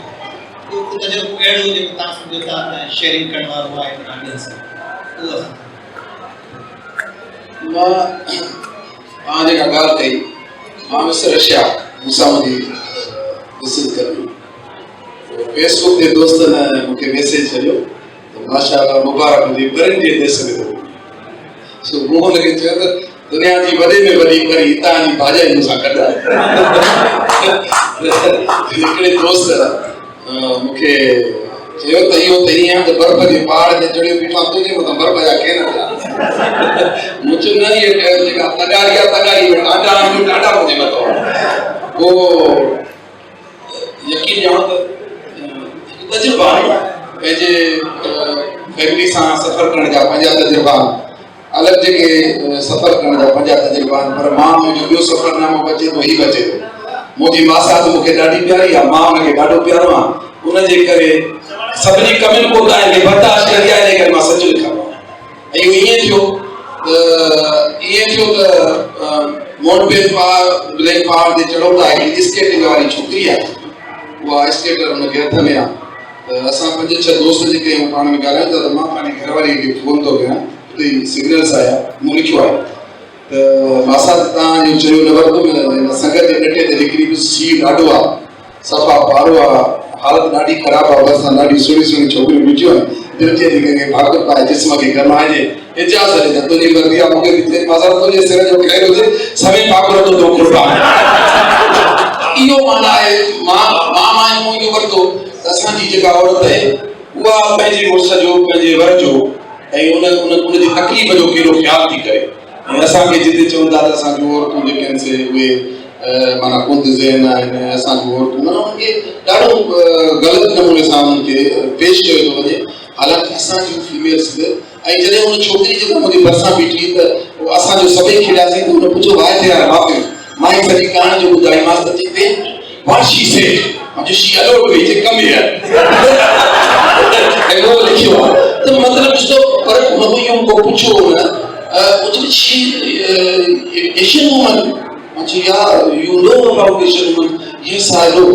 को तजुर्बो अहिड़ो जेको तव्हां सम्झो था त शेयरिंग करण वारो आहे ऑडियंस सां उहो असां मां जेका ॻाल्हि कई मां मिस्टर रशिया मुसामदी विज़िट करी फेसबुक ते दोस्तनि मूंखे मैसेज छॾियो त माशाअल्लाह मुबारक हुजे ॿियनि जे देश में सो मूं हुनखे चयो त दुनिया जी वॾे में वॾी परी हितां जी भाॼाई मूंसां गॾु आहे हिकिड़े दोस्त मूंखे चयो त इहो त ईअं त बर्फ़ जे पहाड़ ते चढ़ियो बीठा तुंहिंजे मथां बर्फ़ जा केर थिया मूं चयो न इहे जेका तगारी आहे तगारी में ॾाढा मुंहिंजे मथां पोइ यकीन ॼाणो त तजुर्बा पंहिंजे फैमिली सां सफ़र करण जा पंहिंजा तजुर्बा अलॻि जेके सफ़र करण जा पंहिंजा तजुर्बा पर मां मुंहिंजो ॿियो सफ़रनामो बचे थो हीउ बचे थो मुंहिंजी मासात मूंखे ॾाढी प्यारी आहे मां हुनखे ॾाढो प्यारो आहे उनजे करे सभिनी कमियुनि कोन आहिनि बर्दाश्त कंदी आहे इन करे मां सच लिखां ऐं इहो ईअं थियो त मोडबेल ब्लैक पहाड़ ते चढ़ो था हिकिड़ी स्केटिंग वारी छोकिरी आहे उहा स्केटर हुनखे हथ में आहे त असां 5-6 दोस्त जेके पाण में ॻाल्हायूं था त मां पंहिंजी घरवारी खे फ़ोन थो कयां उते सिग्नल्स आया मूं लिखियो आहे त मासा तव्हांजो चयो न वरितो संगत जे ॾटे ते निकिरी बि सीउ ॾाढो आहे सफ़ा पारो आहे हालत ॾाढी ख़राबु आहे बस ॾाढी सुहिणी छोकिरियूं बीठियूं आहिनि दिलि जे कंहिंखे भाॻ पाए जिस्म खे गरमाइजे इजाज़त ॾे त तुंहिंजी मर्ज़ी आहे मूंखे बि मासा तुंहिंजे सिर जो ख़ैरु हुजे सभई पाकुर तो कुर्बान इहो माना आहे मां इहो वरितो त असांजी जेका औरत आहे उहा पंहिंजे मुड़ुस जो पंहिंजे वर जो ऐं उनजी तकलीफ़ जो कहिड़ो ख़्यालु थी करे ऐं असांखे जिते चवनि था त असांजूं औरतूं जेके आहिनि से उहे माना कुंद ज़हन आहिनि असांजूं औरतूं माना उनखे ॾाढो ग़लति नमूने सां उन्हनि खे पेश कयो थो वञे हालांकि असांजूं फीमेल्स बि ऐं जॾहिं उन छोकिरी जेका मुंहिंजे भरिसां बीठी त असांजो सभई खेॾियासीं त हुन पुछो वाए ते यार माफ़ी मां हिकु सॼी कहाणी जो ॿुधाईमांसि त चई what she said she allowed me to come here ऐं उहो लिखियो आहे त मतिलबु ॾिसो पर हुन इहो को पुछो न she Asian woman yeah you know about Asian woman yes I know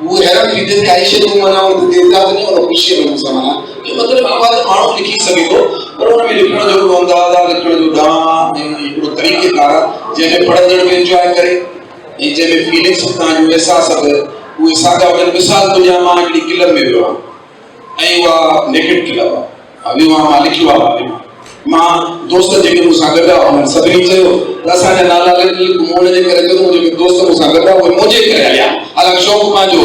वो हैरान थी थे Asian woman आहे त देवता त नहीं और ख़ुशी में मुसलमान जो मतिलबु आवाज़ माण्हू लिखी सघे थो पर हुन में लिखण जो अंदाज़ आहे लिखण जो ढांव ऐं हिकिड़ो तरीक़ेकार आहे जंहिंमें पढ़ंदड़ बि इंजॉय करे ऐं जंहिंमें फीलिंग्स तव्हांजो अहसास आहे उहे साॻा वञनि मिसाल थो ॾियां मां हिकिड़ी क्लब में वियो आहियां ऐं उहा नेकेड क्लब आहे वियो आहियां मां लिखियो आहे मां दोस्त जेके मूंसां गॾु आहे उन्हनि सभिनी चयो त असांजा नाला घुमण जे करे कयो जेके दोस्त मूंसां गॾु आहे उहे मुंहिंजे करे हलिया हालांकि शौक़ु पंहिंजो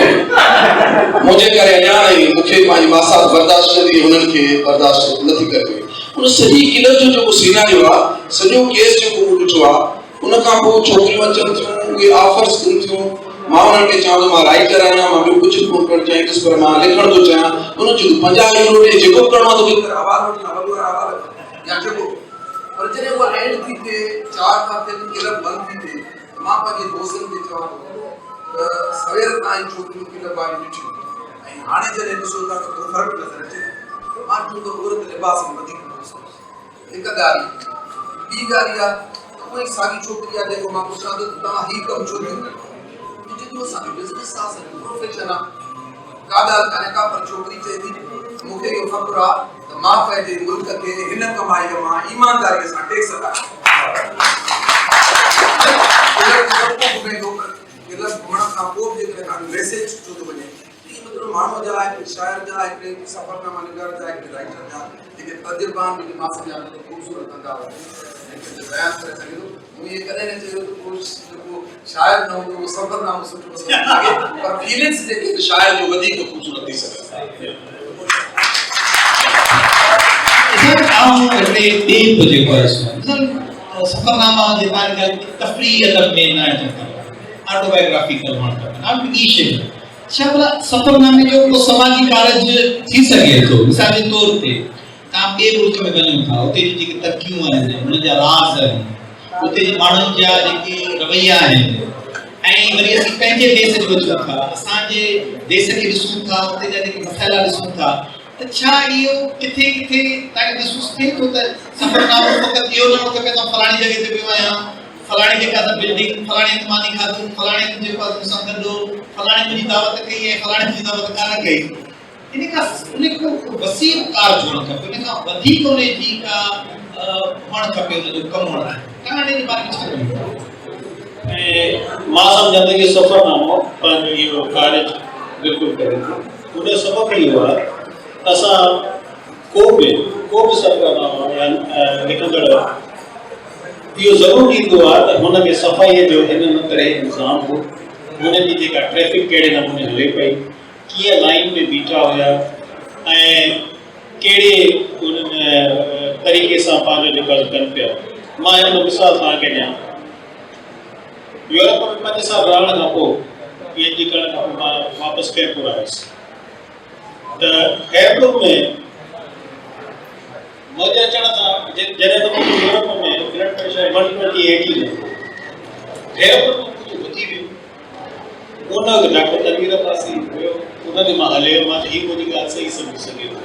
मुंहिंजे करे हलिया ऐं मूंखे पंहिंजी मासात बर्दाश्त कंदी हुननि खे बर्दाश्त नथी करे उन सॼी किलर जो जेको सीनारियो आहे सॼो केस जेको मूं ॾिठो आहे उन खां पोइ छोकिरियूं अचनि थियूं उहे ऑफर्स कनि थियूं मां उन्हनि खे चवां थो मां राइटर आहियां मां ॿियो कुझु कोन करणु चाहींदुसि पर मां लिखण थो चाहियां उन जो 50 यूरो ॾे जेको करिणो आहे तोखे आवाज़ वठी वॾो आवाज़ या जेको पर जॾहिं उहा एंड थी थिए 4 खां थिए किलर बंदि थी थिए मां पंहिंजे दोस्तनि खे चवां थो सवेर ताईं छोकिरियूं किलर वारियूं ॾिठियूं ऐं हाणे जॾहिं ॾिसो था त को फ़र्क़ु नज़र अचे मां चवंदो औरत लिबास में वधीक हिकु ॻाल्हि ॿी ॻाल्हि आहे त उहा साॻी छोकिरी आहे जेको मां पुछां थो तव्हां हीउ कमु छो थियूं कयो जेको असांजो बिज़नेस आहे असांजो प्रोफेशन आहे का ॻाल्हि कान्हे का पर छोकिरी चए थी मूंखे इहो ख़बर आहे त मां पंहिंजे मुल्क खे हिन कमाईअ मां ईमानदारीअ सां टेक्स अदा घुमण खां पोइ बि जेकॾहिं तव्हांजो मैसेज छो थो वञे मतलब माण्हू जा हिकिड़े शाइर जा हिकिड़े सफ़रनामा निगार जा हिकिड़े राइटर जा जेके तजुर्बान जेके मां सम्झां थो ख़ूबसूरत अंदाज़ में बयान करे सघे थो मूं इहे कॾहिं न चयो त को जेको शाइर न हूंदो उहो सफ़रनामो सुठो पसंदि लॻे पर फीलिंग्स जेके शाइर जो वधीक ख़ूबसूरत थी सघे सफ़रनामा जे बारे में तफ़रीह अदब में न अचनि ऑटोबायोग्राफिकल हुअणु छा भला सफ़रनामे जो को समाजी कारज थी सघे थो मिसाल जे तौर ते तव्हां ॿिए मुल्क में वञो था उते जी जेके तरक़ियूं आहिनि उन जा राज़ आहिनि उते जे माण्हुनि जा जेके रवैया आहिनि ऐं वरी असीं पंहिंजे देश जो अचूं था असांजे देश खे ॾिसूं था उते जा जेके मसइला ॾिसूं था त छा इहो किथे किथे तव्हांखे महसूसु थिए थो त सफ़रनामो फ़क़ति इहो न हो कि मां फलाणी जॻह ते वियो आहियां फलाणी जेका बिल्डिंग फलाणी मानी खाधो फलाणी जेको मूंसां गॾु फलाणी मुंहिंजी दावत कई ऐं फलाणी मुंहिंजी दावत कान कई इन खां उन को वसीअ कारज हुअणु खपे उन खां वधीक उन जी का हुअणु खपे उन जो कमु हुअणु तव्हां हिन जे बारे में छा चवंदा ऐं मां सम्झां थो इहो सफ़रनामो पंहिंजो इहो कार्य बिल्कुलु करे थो उन सबबु इहो आहे त असां को बि सफ़रनामो या लिखंदड़ इहो ज़रूरु ईंदो आहे त हुनखे सफ़ाईअ जो हिन तरह इंतज़ाम हो हुनजी जेका ट्रैफिक कहिड़े नमूने हले पई कीअं लाइन में बीठा हुया ऐं कहिड़े उन्हनि तरीक़े सां पंहिंजो जेको कनि पिया मां हिन मिसाल तव्हांखे ॾियां यूरोप में 5 साल रहण खां पोइ PhD करण खां पोइ मां वापसि कैपुर आयुसि त कैपुर में मज़े अचण सां जॾहिं त मुंहिंजो यूरोप में ब्लड प्रेशर 120/80 कैपुर में कुझु वधी वियो उन डॉक्टर तनवीर पासे वियो उनखे मां हलियो मां त हीअ मुंहिंजी ॻाल्हि सही सम्झी सघे थो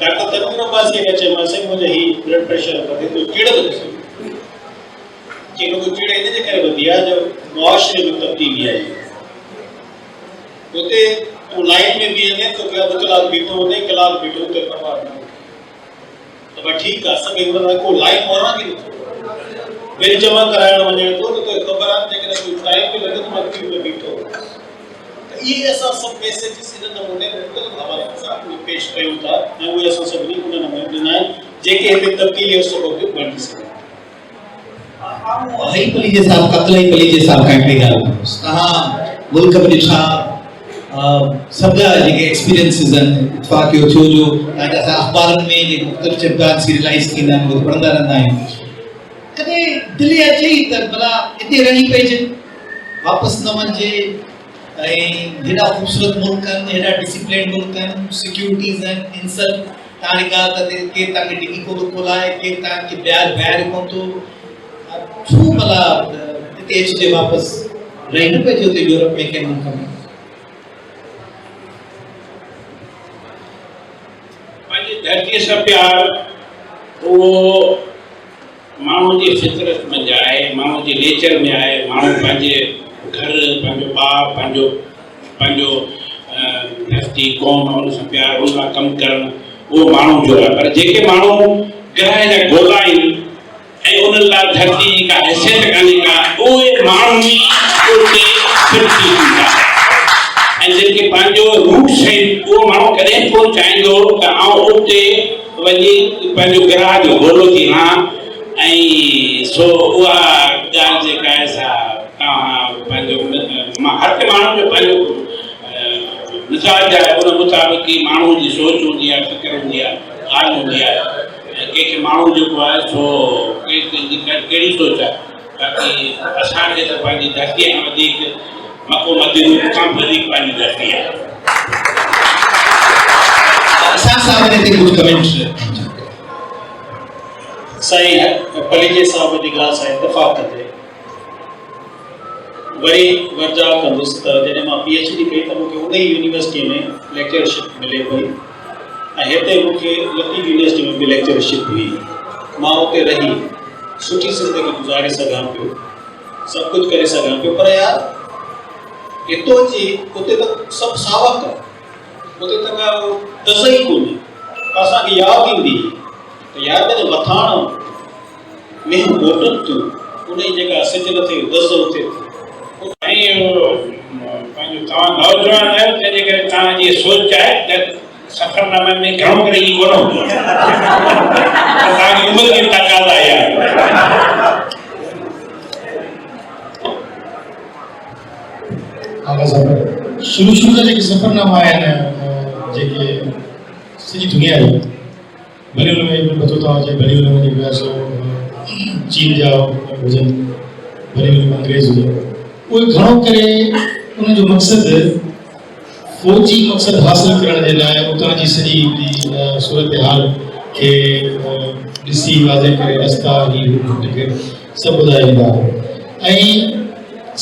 डॉक्टर तनवीर पासे खे चयो मां साईं मुंहिंजो हीअ ब्लड प्रेशर वधे थो कहिड़ो थो ॾिसो कि उहो चीड़ इनजे करे वधी आहे जो मुआशरे में तब्दीली आई उते तूं लाइन में बीहंदे तोखे अधु कलाक बीठो हूंदे कलाक बीठो त परवाह न त भई ठीकु आहे असांखे हुन लाइ को लाइन मोड़ां की नथो बिल जमा कराइण वञे थो त तोखे ख़बर आहे जेकॾहिं कोई टाइम बि लॻे त मां क्यू में बीठो त इहे असां सभु मैसेजिस हिन नमूने मुख़्तलिफ़ हवालनि सां पेश कयूं था ऐं उहे असां सभिनी उन नमूने ॾिना आहिनि जेके हिते तब्दीली जो सबबु बणिजी सघनि हई पलीजे साहब अब्दुल्हई पलीजे साहब का हिकिड़ी ॻाल्हि कयोसि तव्हां मुल्क में ॾिठा सब जेके एक्सपीरियंसिस आहिनि इत्तफ़ाक़ इहो थियो जो तव्हांजा असां अख़बारनि में जेके मुख़्तलिफ़ चैप्टर सीरियलाइज़ थींदा आहिनि उहे पढ़ंदा रहंदा आहियूं कॾहिं दिलि अचे ई त भला हिते रही पइजे वापसि न वञिजे ऐं हेॾा ख़ूबसूरत मुल्क आहिनि हेॾा डिसिप्लिन मुल्क आहिनि सिक्योरिटीज़ आहिनि इंसल्ट तव्हांजी ॻाल्हि त केरु तव्हांखे डिगी कोन खोलाए केरु तव्हांखे ॿाहिरि कोन थो छो भला हिते अचिजे वापसि रही न पइजे हुते यूरोप में कंहिं मुल्क में धरती सां प्यार उहो माण्हू जी फितरत में आहे माण्हू जे नेचर में आहे माण्हू पंहिंजे घर पंहिंजो भाउ पंहिंजो धरती क़ौम उन सां प्यार उन लाइ कमु करणु उहो माण्हू जो आहे पर जेके माण्हू ग्रह जा गोला आहिनि ऐं उन्हनि लाइ धरती जी का हैसियत कान्हे का उहे माण्हू ई उते फिरकी थींदा ऐं जिनखे पंहिंजो रूट्स आहिनि उहो माण्हू कॾहिं कोन चाहींदो त आउं उते वञी पंहिंजो ग्राह जो घोलो थी लहां ऐं सो उहा ॻाल्हि जेका आहे सा तव्हां पंहिंजो हर माण्हू जो पंहिंजो मिज़ाज आहे उन मुताबिक़ ई माण्हू जी सोच हूंदी आहे फ़िक्र हूंदी आहे ॻाल्हि हूंदी आहे ऐं कंहिंखे माण्हू जेको आहे सो कहिड़ी सोच आहे बाक़ी असांखे त पंहिंजी धरतीअ खां वधीक मको मदीनो खां वधीक पंहिंजी धरती आहे साईं पलीजे साहब जी ॻाल्हि सां इतफ़ाक़ कंदे वरी वर्जा कंदुसि त जॾहिं मां PhD कई त मूंखे उन ई यूनिवर्सिटी में लेक्चरशिप मिले पई ऐं हिते मूंखे लतीफ़ यूनिवर्सिटी में बि लेक्चरशिप हुई मां उते रही सुठी ज़िंदगी गुज़ारे सघां पियो सभु कुझु करे सघां पियो पर यार हितो जी उते त सभु सावक उते त का दज़ ई कोन्हे असांखे यादि ईंदी त यार पंहिंजो मथाणो में मोटनि थियूं उन जी जेका सिज नथे दज़ उते पंहिंजो तव्हां नौजवान आहियो तंहिंजे करे तव्हांजी सोच आहे त सफ़रनामे में घणो करे ई कोन हूंदो तव्हांजी उमिरि जी तक़ाज़ा आहे शुरू जा जेके सफ़रनामा आहिनि जेके सॼी दुनिया जी भले हुन में पतो था हुजे भले हुन में जेको आहे सो चीन जा हुजनि भले हुन में अंग्रेज़ हुजनि उहे घणो करे उनजो मक़सदु फ़ौजी मक़सदु हासिलु करण जे लाइ उतां जी सॼी सूरत हाल खे ॾिसी वाज़े करे रस्ता टिकट सभु ॿुधाईंदा ऐं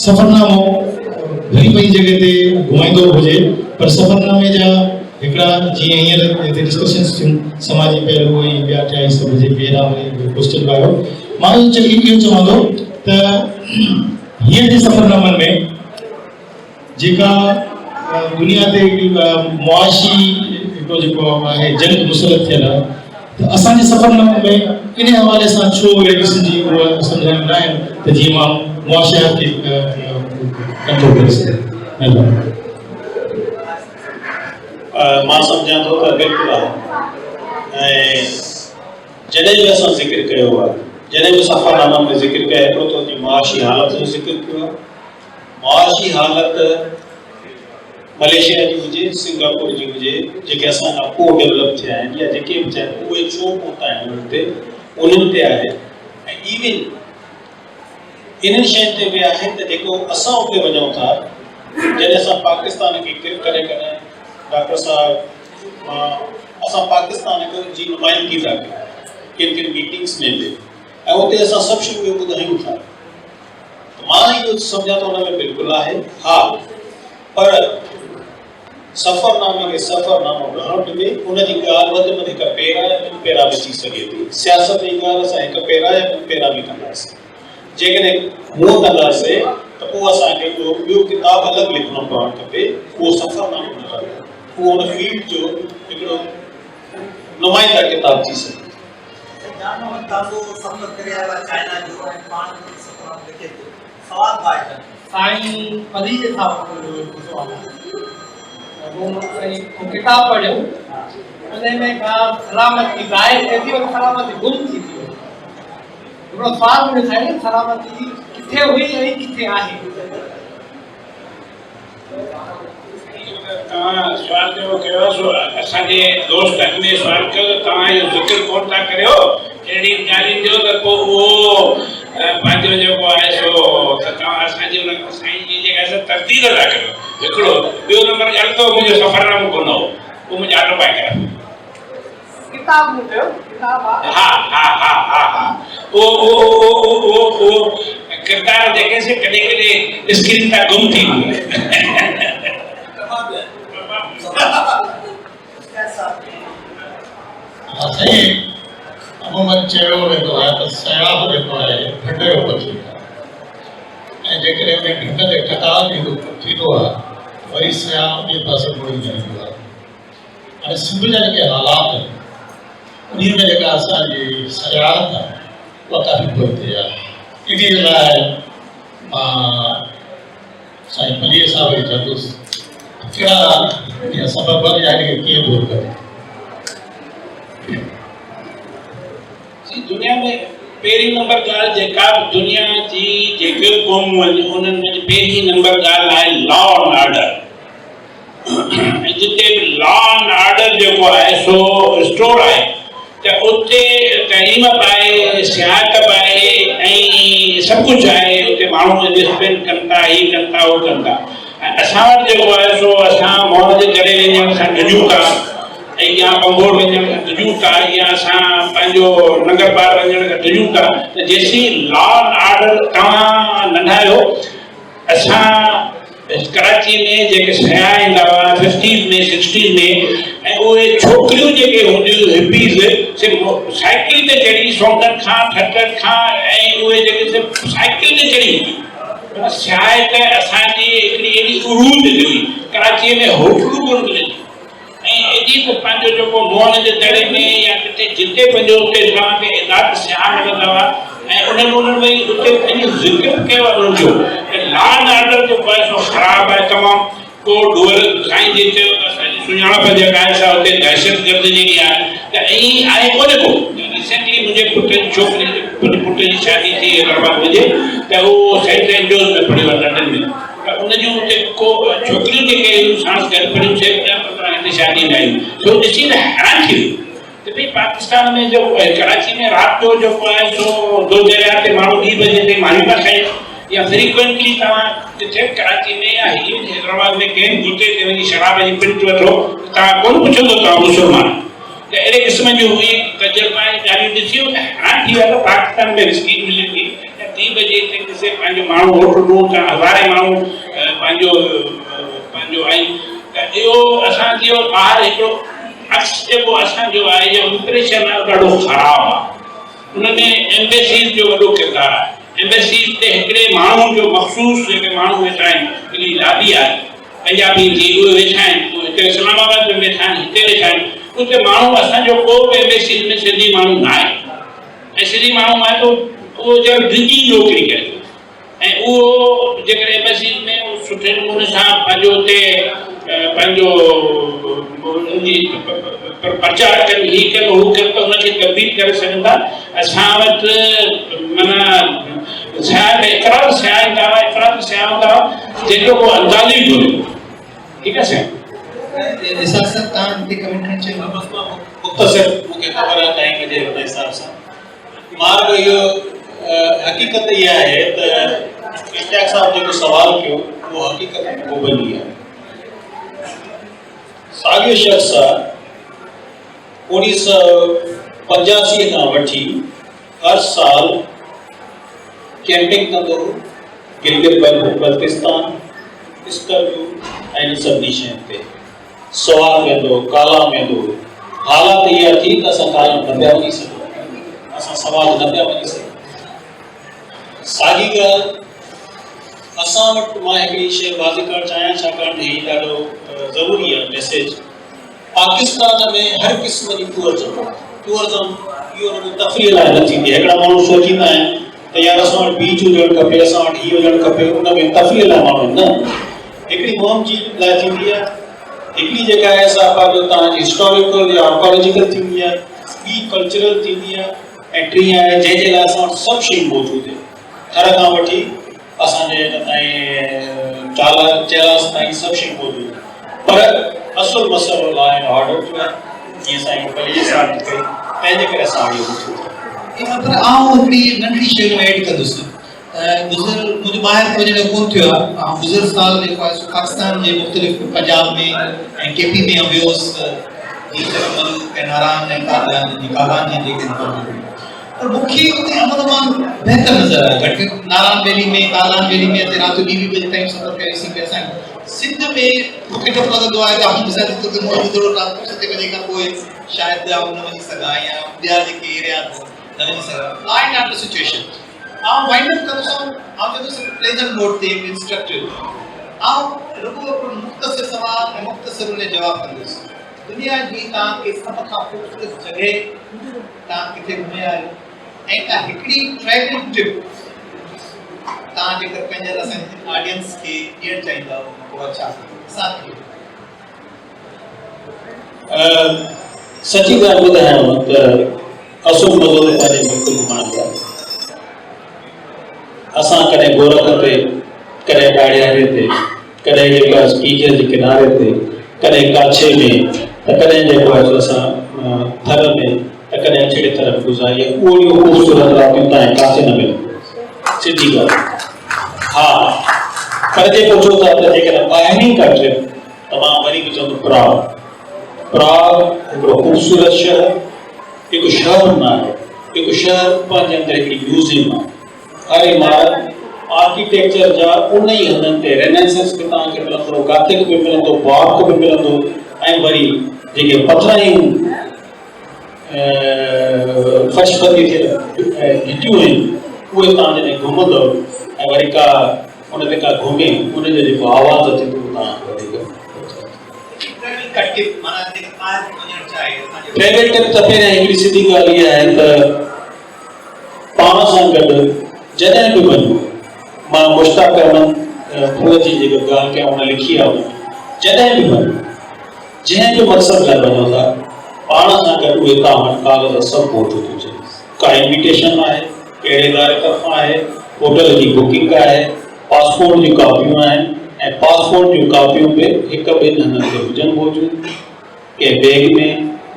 सफ़रनामो घणी ॿई जॻह ते घुमाईंदो हुजे पर सफ़रनामे जा हिकिड़ा जीअं हींअर हिते डिस्कशन्स थियूं समाजी पहलू ऐं ॿिया टिया सभु जेके पहिरां क्वेश्चन आयो मां इहो चवंदो त हींअर जे सफ़रनामनि में जेका दुनिया ते मुआशी हिकिड़ो जेको आहे जंग मुसलत थियल आहे त असांजे सफ़रनामे में इन हवाले सां छो अहिड़े क़िस्म जी उहा सम्झाइण न आहिनि त जीअं मां मुआशियात खे कंट्रोल करे सघां मां सम्झां थो त बिल्कुलु आहे ऐं जॾहिं बि असां ज़िक्र कयो आहे जॾहिं बि सफ़रनामा में ज़िक्र कया हिकिड़ो त हुनजी मुआशी हालत जो ज़िक्र कयो आहे मुआशी हालत मलेशिया जी हुजे सिंगापुर जी हुजे जेके असां खां पोइ डेवलप थिया आहिनि या जेके बि थिया आहिनि उहे छो पहुता आहिनि उन्हनि ते आहे ऐं इवन इन्हनि शयुनि ते बि आहे त जेको असां उते वञूं था जॾहिं असां पाकिस्तान खे कॾहिं कॾहिं डॉक्टर साहब असां पाकिस्तान जी नुमाइंदगी था कयूं किन किन मीटिंग्स में बि ऐं उते असां सभु शयूं ॿुधायूं था मां इहो सम्झां थो हुन में बिल्कुलु आहे हा पर सफ़रनामे खे सफ़रनामो घणो ॾिबे उनजी ॻाल्हि वधि में हिकु पेरा या ॿिनि पेरा में थी सघे थी सियासत जी ॻाल्हि असां हिकु पेरा या ॿिनि पेरा में कंदासीं जेकॾहिं हूअं कंदासीं त पोइ असांखे ॿियो किताब अलॻि लिखणो पवणु खपे उहो सफ़रनामो न आहे उहो हुन फील्ड जो हिकिड़ो नुमाइंदा किताब थी सघे साईं पलीजे साहब सवाल वो किताब पढ़ियो उन में का सलामती ज़ाहिर थिए थी और सलामती गुम थी थी हिकिड़ो सवाल मुंहिंजो साईं सलामती किथे हुई ऐं किथे आहे तव्हां सवाल जेको कयो सो असांजे दोस्त अॻिमें सवाल कयो त तव्हां इहो ज़िक्र कोन था करियो अहिड़ी ॻाल्हियुनि जो त पोइ उहो पंहिंजो जेको आहे सो त तव्हां असांजी हुन साईं जी जेका आहे तब्दील था करियो हिकिड़ो ॿियो नंबर ॻाल्हि त मुंहिंजो सफ़रनामो कोन हो उहो मुंहिंजो ऑटोबायोग्राफी किताब में कयो किताब आहे हा हा हा हा हा ओ किरदार जेके से कॾहिं कॾहिं स्क्रीन था गुम थी अमूमन चयो वेंदो आहे त सयाह जेको आहे ढंढ जो पखी आहे ऐं जेकॾहिं में ढंढ ते ठकाल थींदो आहे वरी सयाह ॿिए पासे मुड़ी वेंदो आहे हाणे सिंध जा जेके हालात आहिनि उन में जेका असांजी सयाहत आहे उहा काफ़ी पोइ आहे इन लाइ मां साईं पलीअ साहिब खे चवंदुसि त कहिड़ा सबब या कीअं दूर करे? दुनिया में पहिरीं नंबर ॻाल्हि जेका दुनिया जी जेके क़ौमूं आहिनि उन्हनि में पहिरीं नंबर ॻाल्हि आहे लॉ एंड ऑर्डर। जिते बि लॉ एंड ऑर्डर जेको आहे सो स्टोर आहे त उते तइलीम बि आहे, सियाहत बि आहे ऐं सभु कुझु आहे। उते माण्हू इन्वेस्टमेंट कनि था, हीअ कनि था, उहो कनि था। ऐं असां वटि जेको आहे सो असां मौज करे वञण खां ॾिजूं था ऐं या बंगोर वञण खां ॾिजूं था या असां पंहिंजो नंगर पार वञण खां ॾिजूं था। त जेसीं लॉ एंड ऑर्डर तव्हां नंढा आहियो, असां कराची में जेके सयाह ईंदा हुआ 50s में 60s में, ऐं उहे छोकिरियूं जेके हूंदियूं हिपीज़ से साइकिल ते चढ़ी सोंगन खां ठटनि खां ऐं उहे जेके साइकिल ते चढ़ी शायद असांजी हिकिड़ी एॾी उरूज हुई कराचीअ में होटलूं कोन मिलंदियूं ऐं एॾी त पंहिंजो जेको मोहन जे दड़े में या किथे जिते पंहिंजो उते तव्हांखे इदात सियाह मिलंदा हुआ ऐं उन्हनि में उते पंहिंजो ज़िक्र कयो आहे उन्हनि जो लॉ एंड ऑर्डर जो सो ख़राबु आहे तमामु। को डोर साईं जे चयो त असांजी सुञाणप जेका आहे सा हुते दहशतगर्द जेकी आहे त ईअं आहे कोन्हे को। रिसेंटली मुंहिंजे पुट जी छोकिरी पुट जी शादी थी हैदराबाद में त उहो सेंट एंड्रूज़ में पढ़ियो आहे लंडन में। त उन जूं हुते को छोकिरियूं जेके आहिनि साण गॾु पढ़ियूं 10-15 हिते शादी न आहियूं छो ॾिसी त हैरान थी वियो त भई पाकिस्तान में जो कराची में राति जो जेको आहे सो 2 दरिया ते माण्हू 2 बजे ताईं मानी था खाइनि या फ्रीक्वेंटली तव्हां किथे कराची में या हीअ हैदराबाद में कंहिं गुते ते वञी शराब जी पिंट वठो तव्हां कोन पुछंदो तव्हां मुस्लमान। त अहिड़े क़िस्म जूं उहे तजुर्बा ऐं ॻाल्हियूं ॾिसियूं त हैरान थी वियो त पाकिस्तान में स्कीम मिले थी 3 बजे ते ॾिसे पंहिंजो माण्हू होटलूं त हज़ारे माण्हू पंहिंजो आहिनि। त इहो असांजो ॿाहिरि हिकिड़ो अक्स जेको असांजो आहे इहो इंप्रेशन आहे ॾाढो ख़राबु आहे। उन में एम्बेसीज़ जो वॾो किरदारु आहे। एम्बेसीज़ ते हिकिड़े माण्हू जो मख़सूस जेके माण्हू वेठा आहिनि हिकिड़ी लादी आहे पंजाबी जी उहे वेठा आहिनि उहे हिते इस्लामाबाद में वेठा आहिनि हिते वेठा आहिनि उते माण्हू असांजो को बि एम्बेसीज़ में सिंधी माण्हू न आहे ऐं सिंधी माण्हू आहे त उहो ॼण डिघी नौकिरी करे ऐं उहो जेकॾहिं एम्बेसीज़ में उहो सुठे नमूने सां पंहिंजो हुते पंहिंजो प्रचार कनि हीअ कनि हू कनि त हुनखे तब्दील करे सघनि था। असां वटि माना सियाह में एतिरा सियाह ईंदा हुआ एतिरा सियाह हूंदा हुआ जेको को अंदाज़ ई कोन्हे। ठीकु आहे साईं इसहाक साहब तव्हां हिते कमेंट करणु चाहियो? मुख़्तसिर मूंखे ख़बर आहे टाइम जे हिसाब सां मां इहो हक़ीक़त इहा आहे त इश्तियाक साहब जेको सवाल कयो उहो हक़ीक़त मुबनी आहे। साॻियो शख़्स आहे 1985 खां वठी हर साल कैंपिंग कंदो गिलगित बल्तिस्तान स्कर्यू ऐं इन सभिनी शयुनि ते सवाल वेंदो कालाम वेंदो। हालात इहा थी त असां कालाम न पिया वञी सघूं असां सवाल न पिया वञी सघूं। साॻी ॻाल्हि असां वटि मां हिकिड़ी शइ वाज़िह करणु चाहियां छाकाणि हीउ ॾाढो ज़रूरी आहे मैसेज। पाकिस्तान में हर क़िस्म जी टूरिज़म इहो रुॻो तफ़रीह लाइ न थींदी। हिकिड़ा माण्हू सोचींदा आहिनि त यार असां वटि बीच हुजणु खपे असां वटि हीअ हुजणु खपे उन में तफ़रीह लाइ माण्हू न हिकिड़ी मुहिम जी लाइ थींदी आहे। हिकिड़ी जेका आहे सा पंहिंजो तव्हांजी हिस्टोरिकल या आर्कोलॉजिकल थींदी आहे ॿी कल्चरल थींदी आहे ऐं टी आहे जंहिंजे लाइ असां वटि सभु शयूं मौजूदु आहिनि। थर खां वठी असांजे हिन ताईं चेलास ताईं सभु शयूं मौजूदु आहिनि पर असुल मसइलो लॉ एंड ऑर्डर जो आहे जीअं साईं पलीज साहब कई तंहिंजे करे असां इहो ॿुधो। पर आउं हिकिड़ी नंढड़ी शइ में ऐड कंदुसि गुज़र मुंहिंजो ॿाहिरि वञण कोन थियो आहे। ऐं गुज़र साल जेको आहे पाकिस्तान जे मुख़्तलिफ़ पंजाब में ऐं केपी में वियोसि ऐं नारायण ऐं कागान जी जेके पर मूंखे उते अमन अमान बहितर नज़र आयो। घटि नारायण वैली में कागान वैली में हिते राति 2 बजे ताईं सफ़र कयोसीं पिया असां। सिंध में मूंखे डपु लॻंदो आहे त मूंसां थोरो राति 7 बजे खां पोइ शायदि न वञी सघां या ॿिया जेके एरिया न वञी सघां। लॉ एंड ऑर्डर सिचुएशन आउं वाइंड अप कंदुसि आउं चवंदुसि प्लेजर नोट ते इंस्ट्रक्टर आउं रुॻो मुख़्तसिर सवाल ऐं मुख़्तसिर उन जवाबु कंदुसि। दुनिया जी तव्हांखे सभ खां ख़ूबसूरत जॻह तव्हां किथे घुमिया आहियो ऐं का हिकिड़ी ट्रैवलिंग ट्रिप तव्हां जेकर पंहिंजे असांजे ऑडियंस खे ॾियणु चाहींदा उहो छा साथी सची ॻाल्हि ॿुधायांव त असुल मज़ो पंहिंजे मुल्क घुमण जा असां कॾहिं गोरख ते कॾहिं ॾाड़ियारे ते कॾहिं जेका टीजर जे किनारे ते कॾहिं काछे में त कॾहिं जेको आहे असां थर में त कॾहिं अहिड़ी तरह गुज़ारी उहो ख़ूबसूरत रातियूं तव्हां काथे न मिलंदियूं सिधी ॻाल्हि हा पर जेको चओ था त जेकॾहिं ॿाहिरीं का ट्रिप त मां वरी बि चवंदुमि प्राग हिकिड़ो ख़ूबसूरत शहर हिकु शहर न आहे हिकु शहर पंहिंजे अंदरि हिकिड़ी म्यूज़ियम आहे हर इमारत आर्किटेक्चर जा उन ई हंधनि ते रेनेसेंस बि तव्हांखे मिलंदो गाथिक बि मिलंदो बार्क बि मिलंदो ऐं वरी जेके पथरायूं फशपति खे गिटियूं आहिनि उहे तव्हां जॾहिं घुमंदव ऐं वरी का उन ते का घुमे उनजो जेको आवाज़ अचे थो तव्हां ट्रेवल टिप त पहिरियां हिकिड़ी सिधी ॻाल्हि इहा आहे त पाण सां गॾु जॾहिं बि वञो मां मुश्ताक फूल जी जेका ॻाल्हि कयां उन लिखी आहे जॾहिं बि वञो जंहिं बि मक़सद लाइ वञो था पाण सां गॾु उहे तव्हां वटि कागज़ सभु मौजूदु हुजे का इन्विटेशन आहे कहिड़े इदारे तरफ़ां आहे होटल जी बुकिंग आहे पासपोर्ट जूं कापियूं आहिनि ऐं पासपोर्ट जूं कापियूं बि हिकु ॿिनि हंधनि ते हुजनि मौजूदु कंहिं बैग में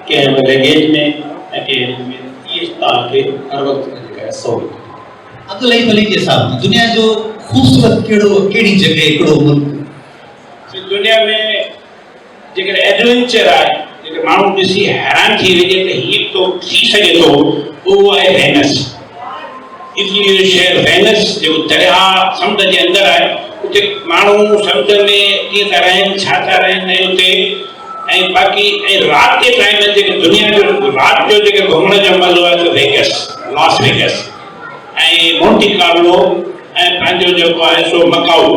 कंहिं लगेज में ऐं कंहिं में इहे तव्हांखे हर वक़्तु जेका आहे सहूलियत अब्दुल्हई पलेजे साहब दुनिया जो खूबसूरत कहिड़ी जगह हिकिड़ो मुल्क दुनिया में जेकर एडवेंचर आहे जेके माण्हू ॾिसी हैरान थी वञे त हीअं तो थी सघे थो उहो आहे वेनिस इटली जो शहर वेनिस जेको दरिया समुंड जे अंदरि आहे उते माण्हू समुंड में कीअं था रहनि छा था रहनि ऐं उते ऐं बाक़ी ऐं राति जे टाइम में जेके दुनिया जो राति जो जेके घुमण जो मज़ो आहे त वेगस लॉस वेगस ऐं मोंटी कार्लो ऐं पंहिंजो जेको आहे सो मकाऊ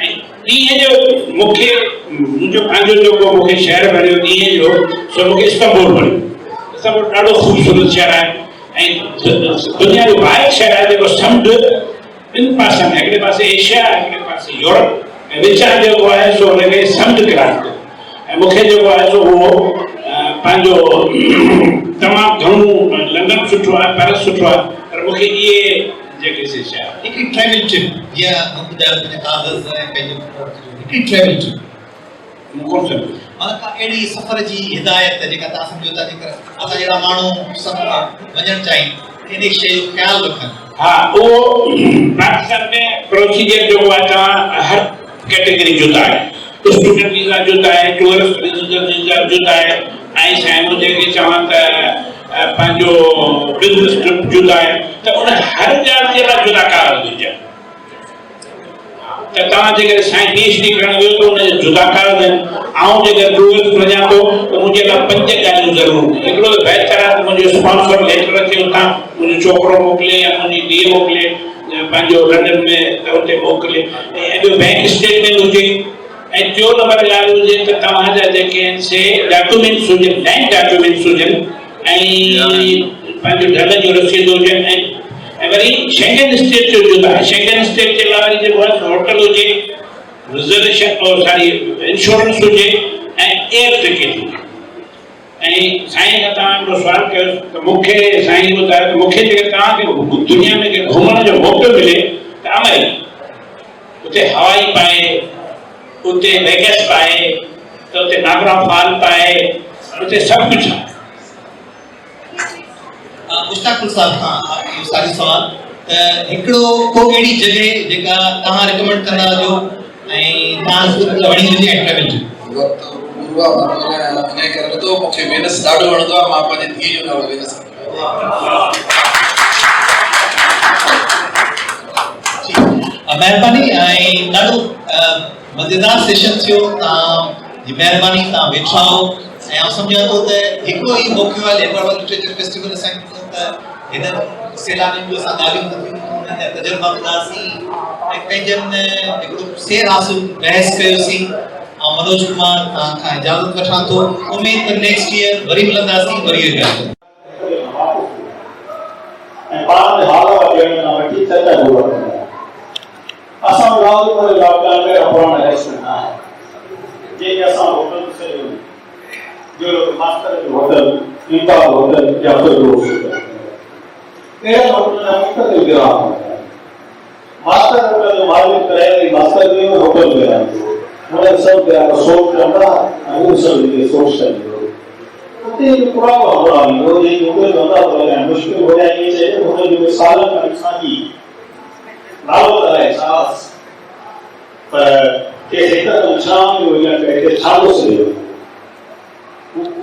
ऐं ॾींहं जो मूंखे मुंहिंजो पंहिंजो जेको मूंखे शहर वणियो ॾींहं जो सो मूंखे इस्तांबुल वणियो इस्तांबुल ॾाढो ख़ूबसूरत शहर आहे ऐं दुनिया जो वाहिद शहर आहे जेको समुंड ॿिनि पासनि में हिकिड़े पासे एशिया हिकिड़े पासे यूरोप ऐं विचां जेको आहे सो हुनखे समुंड किराए थो ऐं मूंखे जेको आहे सो उहो पंहिंजो तमामु घणो लंडन सुठो आहे पेरिस सुठो आहे पर मूंखे इहे जेके शइ आहे हिकिड़ी ट्रेवल ट्रिप या ॿुधायो कागज़ ऐं पंहिंजो हिकिड़ी ट्रेवल ट्रिप कोन सम्झो माना का अहिड़ी सफ़र जी हिदायत जेका तव्हां सम्झो था जेकर असां जहिड़ा माण्हू सफ़र वञणु चाहिनि इन शइ जो ख़्यालु रखनि हा उहो पाकिस्तान में प्रोसीजर जेको आहे तव्हां हर कैटेगरी जुदा आहे स्टूडेंट वीज़ा जुदा आहे टूरिस्ट वीज़ा जुदा आहे ऐं साईं जेके चवां त पंहिंजो बिज़नेस ट्रिप जुदा आहे त उन हर ॻाल्हि जे लाइ जुदा कागज़ हुजनि त तव्हां जेकर साईं PhD करणु वियो त उनजा जुदा कागज़ आहिनि ऐं जेकर टूरिस्ट वञा थो त मुंहिंजे लाइ 5 ॻाल्हियूं ज़रूरु हिकिड़ो त बहितर आहे त मुंहिंजो स्पॉन्सर लेटर अचे उतां मुंहिंजो छोकिरो मोकिले या मुंहिंजी धीउ मोकिले पंहिंजो लंडन में त उते मोकिले ऐं ॿियो बैंक स्टेटमेंट हुजे ऐं टियों नंबर ॻाल्हि हुजे त तव्हांजा जेके आहिनि से डॉक्यूमेंट्स हुजनि बैंक डॉक्यूमेंट्स हुजनि ऐं पंहिंजो ढल जो रसीद हुजनि ऐं वरी शेंगन स्टेट जो जुदा आहे शेंगन स्टेट जे लाइ वरी जेको आहे होटल हुजे रिजर्वेशन और सारी इंश्योरेंस हुजे ऐं एयर टिकट हुजे ऐं साईं खां तव्हां हिकिड़ो सुवाल कयो त मूंखे साईं ॿुधायो त मूंखे जेकर तव्हांखे दुनिया में घुमण जो मौक़ो मिले त अमेरिका उते हवाई पाए उते वेगस पाए त उते नागरा फॉल पाए उते सभु कुझु आहे मुश्ताक साहब खां इहो सारी सवाल त हिकिड़ो को अहिड़ी जॻह जेका तव्हां रिकमेंड कंदा आहियो ऐं तव्हां वणी हुजे ऐं ट्रेवल जी वक़्तु पूर्वा इन करे तो मूंखे वेनस ॾाढो वणंदो आहे मां पंहिंजे धीउ जो नालो वेनस महिरबानी ऐं ॾाढो मज़ेदार सेशन थियो तव्हांजी महिरबानी तव्हां वेठा आहियो ऐं आउं सम्झां थो त हिकिड़ो ई मौक़ो आहे हैदराबाद लिटरेचर फेस्टिवल असांखे त हिन सैलानियुनि जो असां ॻाल्हियूं कयूं हुननि जा तजुर्बा ॿुधासीं ऐं पंहिंजनि हिकिड़ो सेर हासिल बहस कयोसीं ऐं मनोज कुमार तव्हां खां इजाज़त वठां थो उमेद त नेक्स्ट ईयर वरी मिलंदासीं वरी ॻाल्हि ऐं पाण में हाल ॾियण खां वठी चर्चा मुझे लॉकडाउन में अपना रेस्टोरेंट है जे ऐसा होटल से जो मास्टर होटल इंता होटल या फिर रोज मेरा होटल में मुख्तलिफ ग्राहक होता है मास्टर होटल जो मालिक करे मास्टर भी होटल में है मुझे सब ग्राहक सोच करता है वो सब ये सोचता है तो पूरा हो रहा है वो ये होटल बंदा हो रहा है मुश्किल हो जाएगी से होटल जो साल का इंसानी लाभ होता है सास पर कैसे तक शाम हो या कैसे सालों से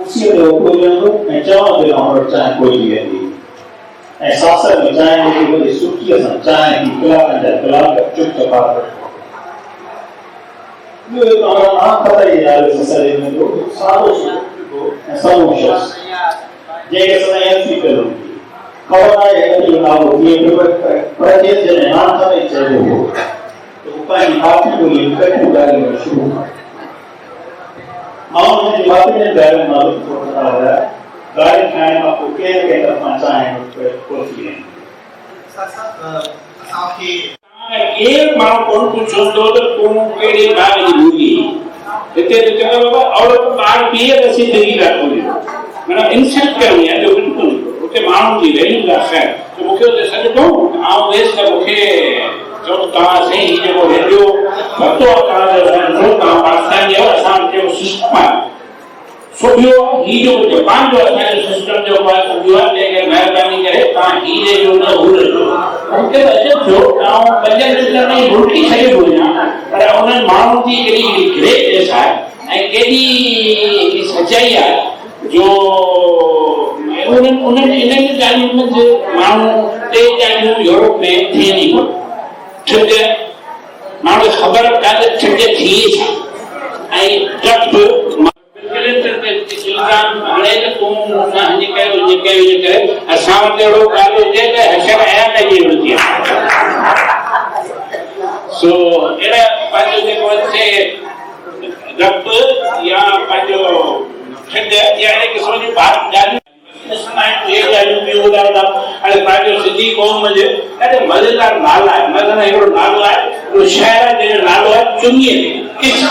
उसी में कोई ना मैं चाहूँ कि हमारे चाहे कोई भी है एहसास में चाहे कि वो सुखी है चाहे कि कला का चुप चपा ये हमारा नाम पता ही यार इस शरीर में तो सालों से ऐसा शख्स ये कैसा ऐसी करूँगी खबर आए है कि ना होती है प्रत्येक जन नाम था नहीं चाहिए हो तो उपाय निकालने को ये करने वाले में शुरू माँ ने बातें ने बैरन मालूम होता है गाड़ी खाने में आपको क्या कहकर पहुँचाएं उस पर कोशिश आपकी एक मां कौन पूछो तो तुम केड़ी बात की भूली इतने चला बाबा और कार पिए तो जिंदगी का कोई मैंने इंसल्ट करनी है जो बिल्कुल उते माण्हू जी वैल्यू का खैर तो मुखे उते सच को आऊं देश का मुखे जो ता सही जो रेडियो वतो का जो का पाकिस्तान जो असां जो सिस्टम है सोबियो ही जो जापान जो असां जो सिस्टम जो बात सोबियो है लेकिन मेहरबानी करे ता ही जो न हो रहो उनके अजब जो आऊं पंजन मिनट में उल्टी सही हो जा पर उन माण्हू जी केडी ग्रेटनेस है ऐं केडी सच्चाई है जो उन्हें इन्हें जानियों में जो मानव ते जानियों यूरोप में थी नहीं ठीक है मानव खबर का ठीक है थी आई जब मिलिटर के इल्जाम हने तो तुम ना हने के असां तेड़ो कालो जे के हशर आया न जी होती सो एड़ा पाजो जे को से रब या पाजो ठीक है यानी कि सोनी बात जानी ये जानी भी हो जाता अरे पाजो सिटी कौम में अरे मजेदार नाला है मगर एड़ो नाला है तो शहर जे नालो है चुनिए किस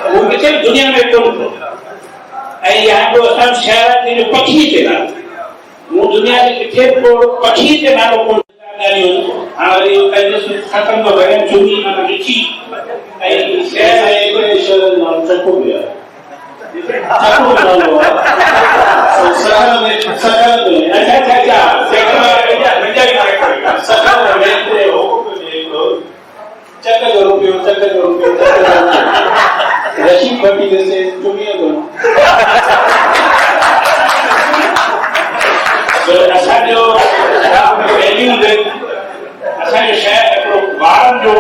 वो किसे दुनिया में कोन ऐ यहाँ को असां शहर जे पक्षी ते ना वो दुनिया में किथे को पक्षी ते नालो कोन जानी और ये पहले से खत्म हो गए चुनी ना लिखी ऐ शहर है एक शहर नाम चको गया चको नालो सकल में अच्छा सकल में हो चक्कर रुपये रशी भट्टी जैसे चुनिए को तो असां जो वैल्यू असां जो शहर हिकिड़ो ॿारनि जो